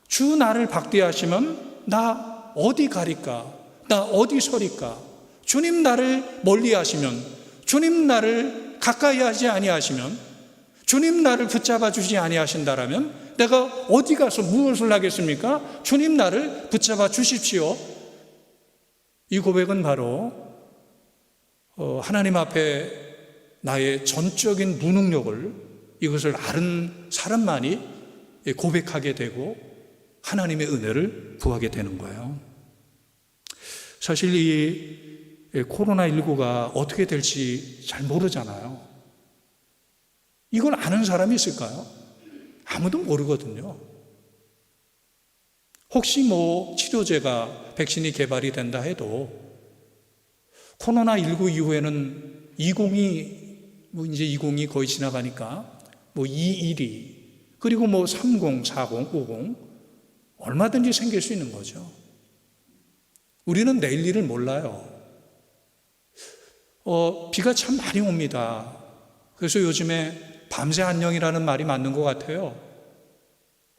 S3: 주 나를 박대하시면 나 어디 가리까? 나 어디 서리까? 주님 나를 멀리 하시면, 주님 나를 가까이 하지 아니하시면, 주님 나를 붙잡아 주지 아니하신다라면 내가 어디 가서 무엇을 하겠습니까? 주님 나를 붙잡아 주십시오. 이 고백은 바로 하나님 앞에 나의 전적인 무능력을, 이것을 아는 사람만이 고백하게 되고 하나님의 은혜를 구하게 되는 거예요. 사실 이 코로나19가 어떻게 될지 잘 모르잖아요. 이걸 아는 사람이 있을까요? 아무도 모르거든요. 혹시 치료제가, 백신이 개발이 된다 해도 코로나19 이후에는 20이 거의 지나가니까 21이, 그리고 30, 40, 50 얼마든지 생길 수 있는 거죠. 우리는 내일 일을 몰라요. 비가 참 많이 옵니다. 그래서 요즘에 밤새 안녕이라는 말이 맞는 것 같아요.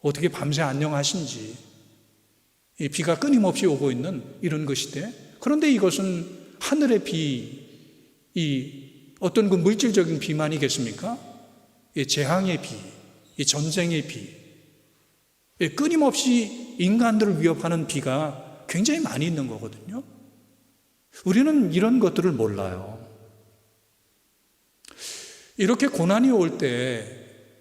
S3: 어떻게 밤새 안녕하신지. 이 비가 끊임없이 오고 있는 이런 것인데, 그런데 이것은 하늘의 비, 이 어떤 그 물질적인 비만이겠습니까? 이 재앙의 비, 이 전쟁의 비, 끊임없이 인간들을 위협하는 비가 굉장히 많이 있는 거거든요. 우리는 이런 것들을 몰라요. 이렇게 고난이 올 때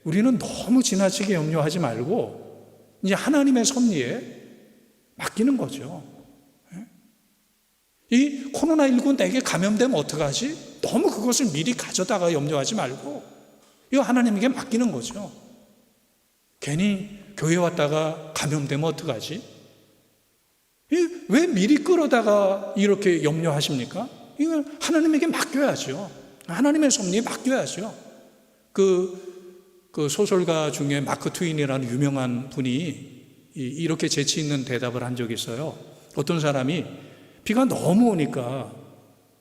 S3: 우리는 너무 지나치게 염려하지 말고 이제 하나님의 섭리에 맡기는 거죠. 이 코로나19 내게 감염되면 어떡하지? 너무 그것을 미리 가져다가 염려하지 말고 이거 하나님에게 맡기는 거죠. 괜히 교회 왔다가 감염되면 어떡하지? 왜 미리 끌어다가 이렇게 염려하십니까? 이걸 하나님에게 맡겨야죠. 하나님의 섭리에 맡겨야죠. 그 소설가 중에 마크 트윈이라는 유명한 분이 이렇게 재치 있는 대답을 한 적이 있어요. 어떤 사람이 비가 너무 오니까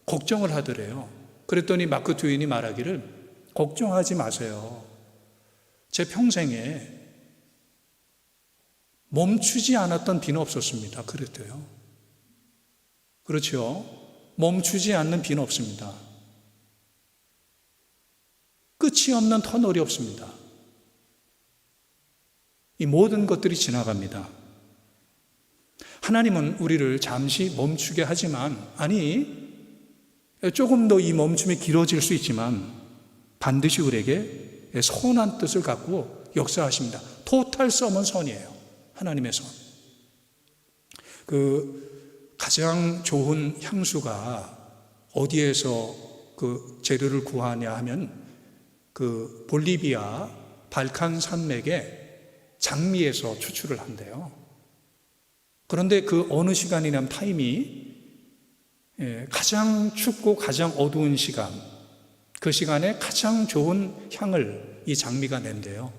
S3: 걱정을 하더래요. 그랬더니 마크 트윈이 말하기를, 걱정하지 마세요. 제 평생에 멈추지 않았던 비는 없었습니다. 그랬대요. 그렇죠? 멈추지 않는 비는 없습니다. 끝이 없는 터널이 없습니다. 이 모든 것들이 지나갑니다. 하나님은 우리를 잠시 멈추게 하지만, 조금 더 이 멈춤이 길어질 수 있지만 반드시 우리에게 선한 뜻을 갖고 역사하십니다. 토탈 썸은 선이에요. 하나님의 선. 가장 좋은 향수가 어디에서 그 재료를 구하냐 하면 볼리비아 발칸 산맥의 장미에서 추출을 한대요. 그런데 그 어느 시간이냐면 타임이 가장 춥고 가장 어두운 시간, 그 시간에 가장 좋은 향을 이 장미가 낸대요.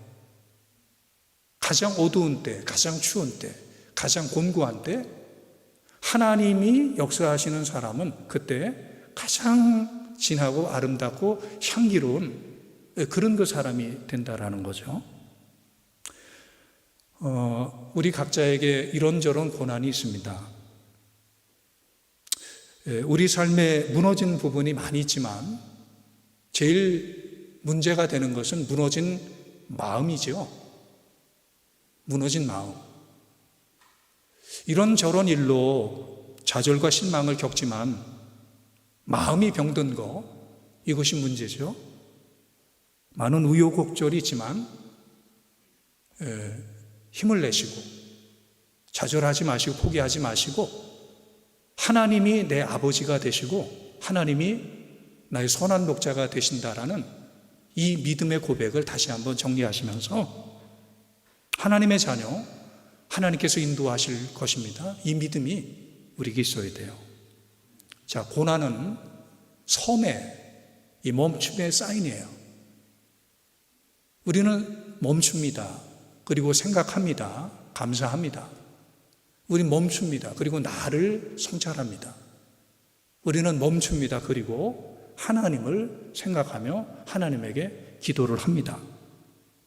S3: 가장 어두운 때, 가장 추운 때, 가장 곤고한 때 하나님이 역사하시는 사람은 그때 가장 진하고 아름답고 향기로운 그런 그 사람이 된다라는 거죠. 우리 각자에게 이런저런 고난이 있습니다. 우리 삶에 무너진 부분이 많이 있지만 제일 문제가 되는 것은 무너진 마음이죠. 무너진 마음. 이런저런 일로 좌절과 실망을 겪지만 마음이 병든 거, 이것이 문제죠. 많은 우여곡절이 있지만 힘을 내시고 좌절하지 마시고 포기하지 마시고 하나님이 내 아버지가 되시고 하나님이 나의 선한 목자가 되신다라는 이 믿음의 고백을 다시 한번 정리하시면서 하나님의 자녀, 하나님께서 인도하실 것입니다. 이 믿음이 우리에게 있어야 돼요. 자, 고난은 섬의 이 멈춤의 사인이에요. 우리는 멈춥니다. 그리고 생각합니다. 감사합니다. 우리는 멈춥니다. 그리고 나를 성찰합니다. 우리는 멈춥니다. 그리고 하나님을 생각하며 하나님에게 기도를 합니다.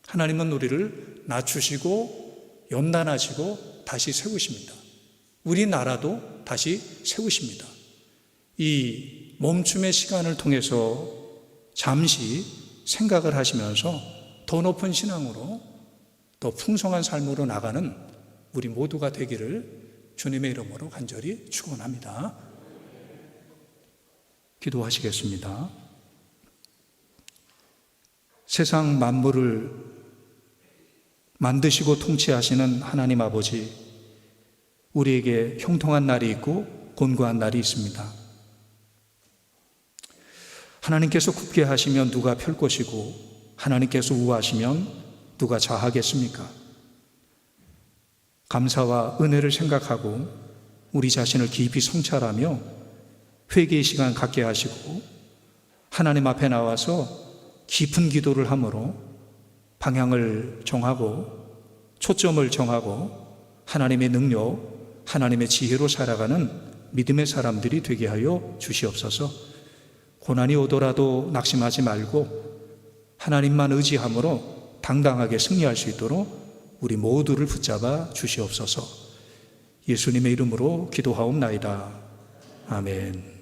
S3: 하나님은 우리를 낮추시고 연단하시고 다시 세우십니다. 우리나라도 다시 세우십니다. 이 멈춤의 시간을 통해서 잠시 생각을 하시면서 더 높은 신앙으로 더 풍성한 삶으로 나가는 우리 모두가 되기를 주님의 이름으로 간절히 축원합니다. 기도하시겠습니다. 세상 만물을 만드시고 통치하시는 하나님 아버지, 우리에게 형통한 날이 있고 곤고한 날이 있습니다. 하나님께서 굳게 하시면 누가 펼 것이고 하나님께서 우하시면 누가 좌하겠습니까? 감사와 은혜를 생각하고 우리 자신을 깊이 성찰하며 회개의 시간 갖게 하시고 하나님 앞에 나와서 깊은 기도를 함으로 방향을 정하고 초점을 정하고 하나님의 능력, 하나님의 지혜로 살아가는 믿음의 사람들이 되게 하여 주시옵소서. 고난이 오더라도 낙심하지 말고 하나님만 의지함으로 당당하게 승리할 수 있도록 우리 모두를 붙잡아 주시옵소서. 예수님의 이름으로 기도하옵나이다. 아멘.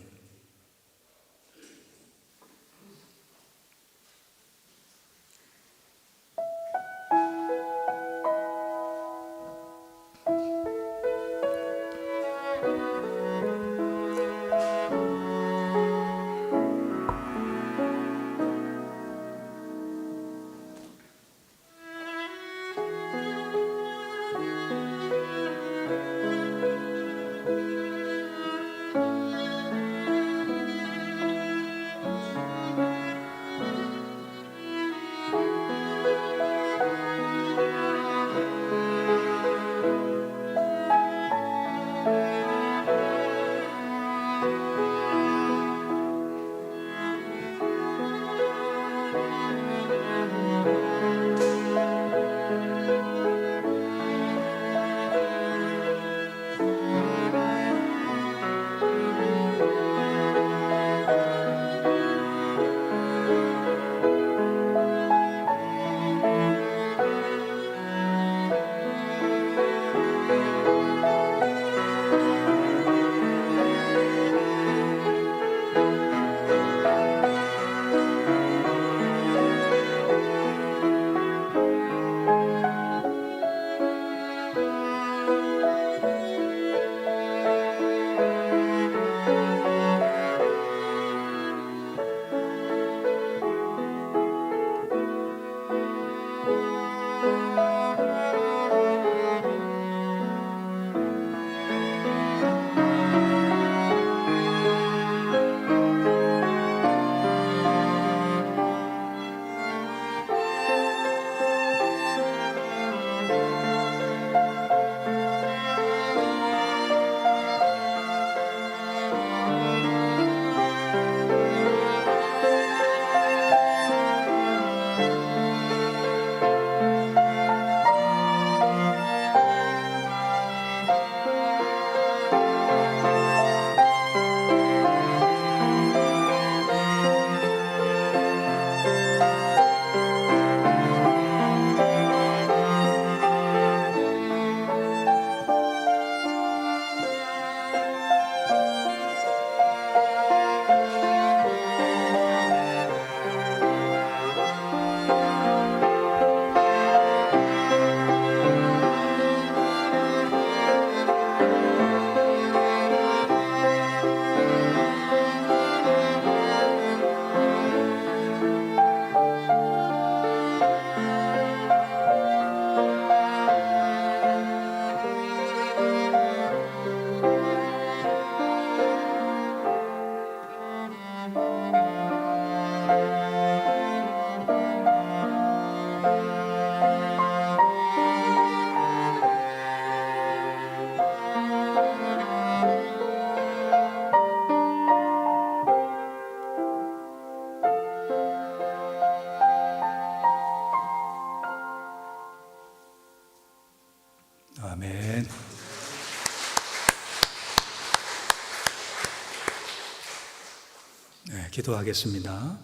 S3: 네, 기도하겠습니다.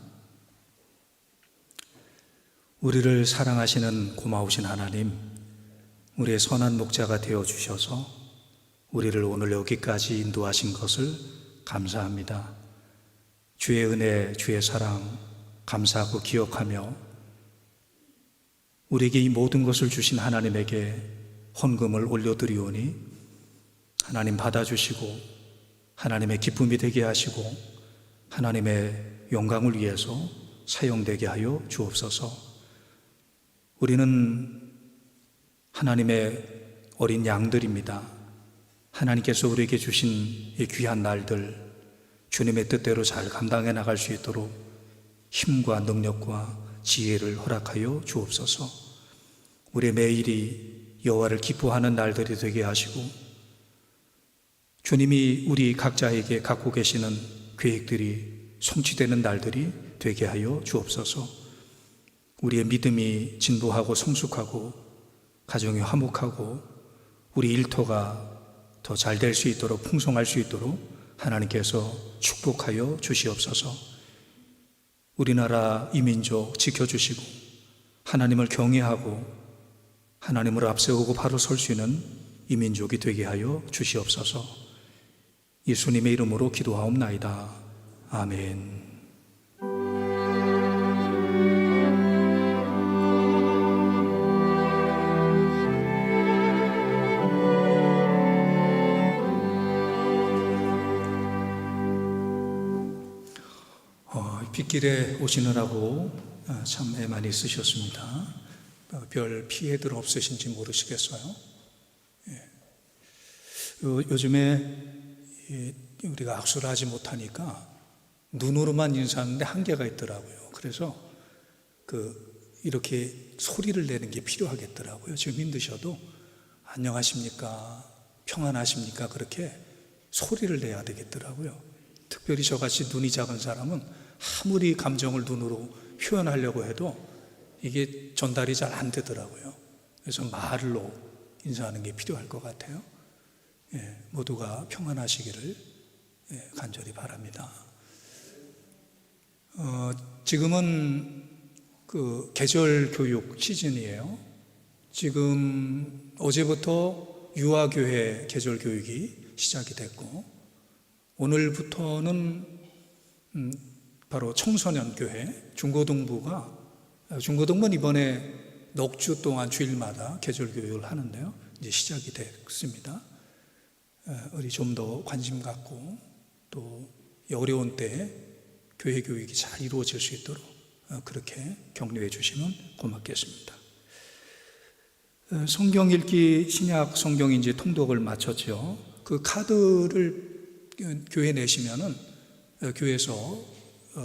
S3: 우리를 사랑하시는 고마우신 하나님, 우리의 선한 목자가 되어 주셔서 우리를 오늘 여기까지 인도하신 것을 감사합니다. 주의 은혜, 주의 사랑 감사하고 기억하며 우리에게 이 모든 것을 주신 하나님에게 헌금을 올려드리오니 하나님 받아주시고 하나님의 기쁨이 되게 하시고 하나님의 영광을 위해서 사용되게 하여 주옵소서. 우리는 하나님의 어린 양들입니다. 하나님께서 우리에게 주신 이 귀한 날들 주님의 뜻대로 잘 감당해 나갈 수 있도록 힘과 능력과 지혜를 허락하여 주옵소서. 우리의 매일이 여호와를 기뻐하는 날들이 되게 하시고 주님이 우리 각자에게 갖고 계시는 계획들이 성취되는 날들이 되게 하여 주옵소서. 우리의 믿음이 진보하고 성숙하고 가정이 화목하고 우리 일터가 더 잘 될 수 있도록 풍성할 수 있도록 하나님께서 축복하여 주시옵소서. 우리나라 이민족 지켜주시고 하나님을 경외하고 하나님을 앞세우고 바로 설 수 있는 이민족이 되게 하여 주시옵소서. 예수님의 이름으로 기도하옵나이다. 아멘. 빗길에 오시느라고 참 애 많이 쓰셨습니다. 별 피해들 없으신지 모르시겠어요. 요즘에 우리가 악수를 하지 못하니까 눈으로만 인사하는데 한계가 있더라고요. 그래서 이렇게 소리를 내는 게 필요하겠더라고요. 지금 힘드셔도 안녕하십니까, 평안하십니까, 그렇게 소리를 내야 되겠더라고요. 특별히 저같이 눈이 작은 사람은 아무리 감정을 눈으로 표현하려고 해도 이게 전달이 잘 안 되더라고요. 그래서 말로 인사하는 게 필요할 것 같아요. 모두가 평안하시기를 간절히 바랍니다. 지금은 계절 교육 시즌이에요. 지금 어제부터 유아교회 계절 교육이 시작이 됐고 오늘부터는 바로 청소년 교회 중고등부는 이번에 넉 주 동안 주일마다 계절 교육을 하는데요. 이제 시작이 됐습니다. 우리 좀 더 관심 갖고 또 어려운 때 교회 교육이 잘 이루어질 수 있도록 그렇게 격려해 주시면 고맙겠습니다. 성경 읽기 신약 성경 이제 통독을 마쳤죠. 그 카드를 교회 내시면은 교회에서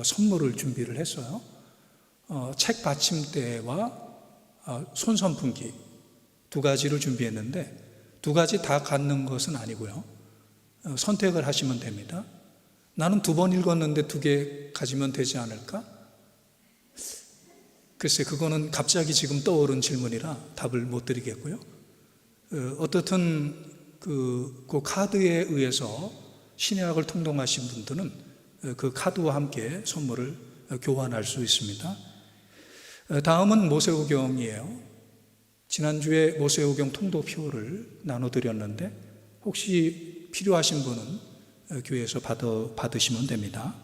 S3: 선물을 준비를 했어요. 책 받침대와 손선풍기 두 가지를 준비했는데 두 가지 다 갖는 것은 아니고요. 선택을 하시면 됩니다. 나는 2번 읽었는데 2개 가지면 되지 않을까? 글쎄, 그거는 갑자기 지금 떠오른 질문이라 답을 못 드리겠고요. 어떻든 그 카드에 의해서 신약을 통독하신 분들은 그 카드와 함께 선물을 교환할 수 있습니다. 다음은 모세오경이에요. 지난주에 모세오경 통독표를 나눠드렸는데 혹시 필요하신 분은 교회에서 받으시면 됩니다.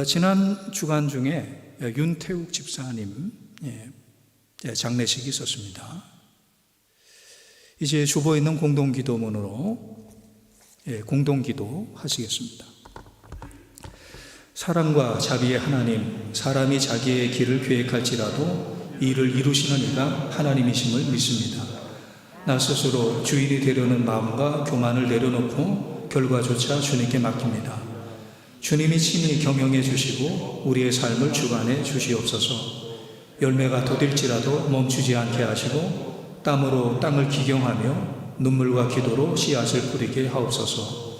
S3: 지난 주간 중에 윤태욱 집사님 장례식이 있었습니다. 이제 주보에 있는 공동기도문으로 공동기도 하시겠습니다. 사랑과 자비의 하나님, 사람이 자기의 길을 계획할지라도 이를 이루시는 이가 하나님이심을 믿습니다. 나 스스로 주인이 되려는 마음과 교만을 내려놓고 결과조차 주님께 맡깁니다. 주님이 친히 경영해 주시고 우리의 삶을 주관해 주시옵소서. 열매가 더딜지라도 멈추지 않게 하시고 땀으로 땅을 기경하며 눈물과 기도로 씨앗을 뿌리게 하옵소서.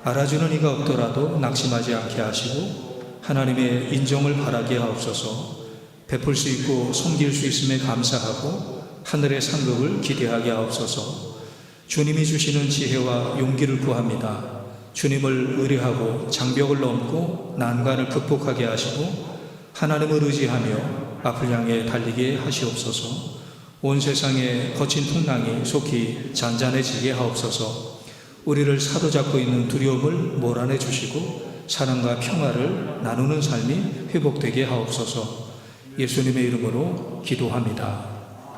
S3: 알아주는 이가 없더라도 낙심하지 않게 하시고 하나님의 인정을 바라게 하옵소서. 베풀 수 있고 섬길 수 있음에 감사하고 하늘의 상급을 기대하게 하옵소서. 주님이 주시는 지혜와 용기를 구합니다. 주님을 의뢰하고 장벽을 넘고 난관을 극복하게 하시고 하나님을 의지하며 앞을 향해 달리게 하시옵소서. 온 세상의 거친 풍랑이 속히 잔잔해지게 하옵소서. 우리를 사로잡고 있는 두려움을 몰아내 주시고 사랑과 평화를 나누는 삶이 회복되게 하옵소서. 예수님의 이름으로 기도합니다.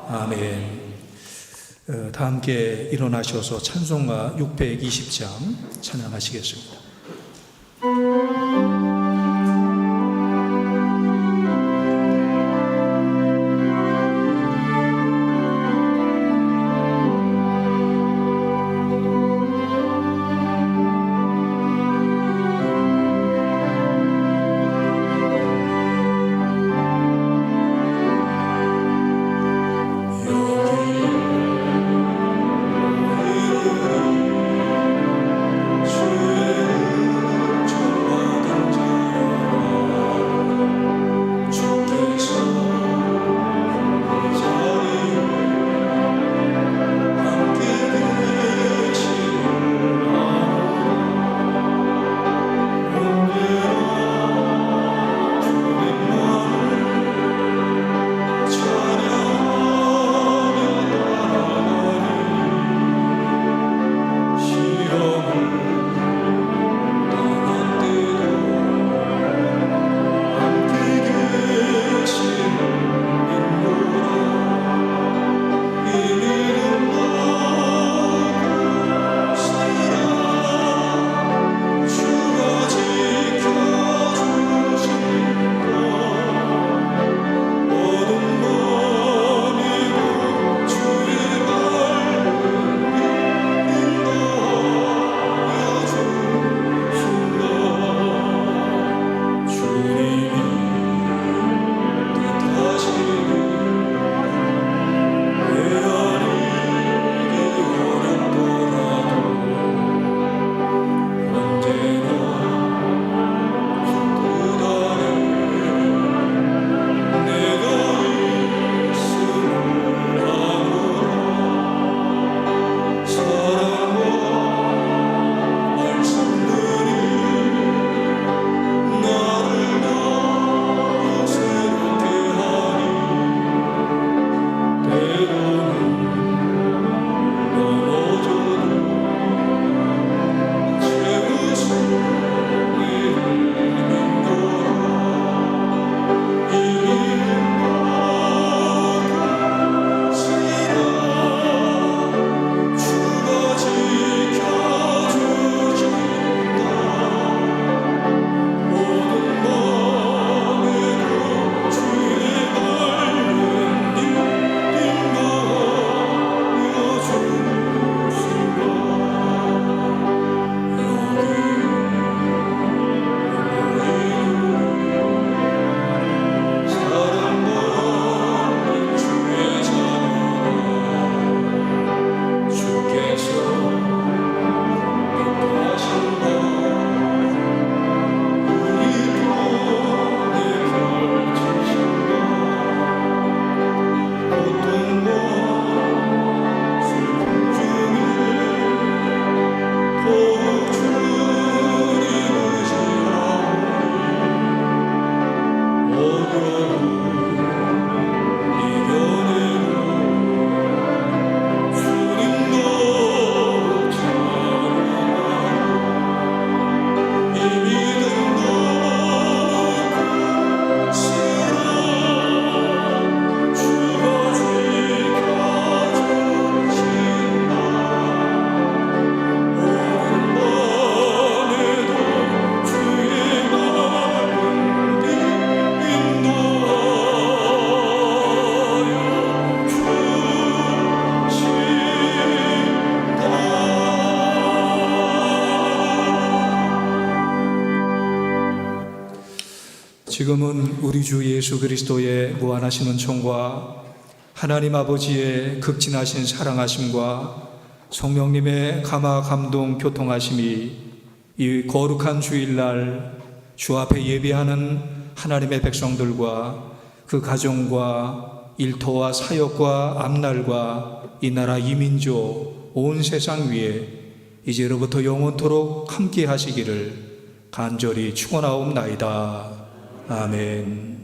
S3: 아멘. 다 함께 일어나셔서 찬송가 620장 찬양하시겠습니다. 지금은 우리 주 예수 그리스도의 무한하신 은총과 하나님 아버지의 극진하신 사랑하심과 성령님의 감화 감동 교통하심이 이 거룩한 주일날 주 앞에 예배하는 하나님의 백성들과 그 가정과 일터와 사역과 앞날과 이 나라 이민족 온 세상 위에 이제로부터 영원토록 함께 하시기를 간절히 축원하옵나이다. 아멘.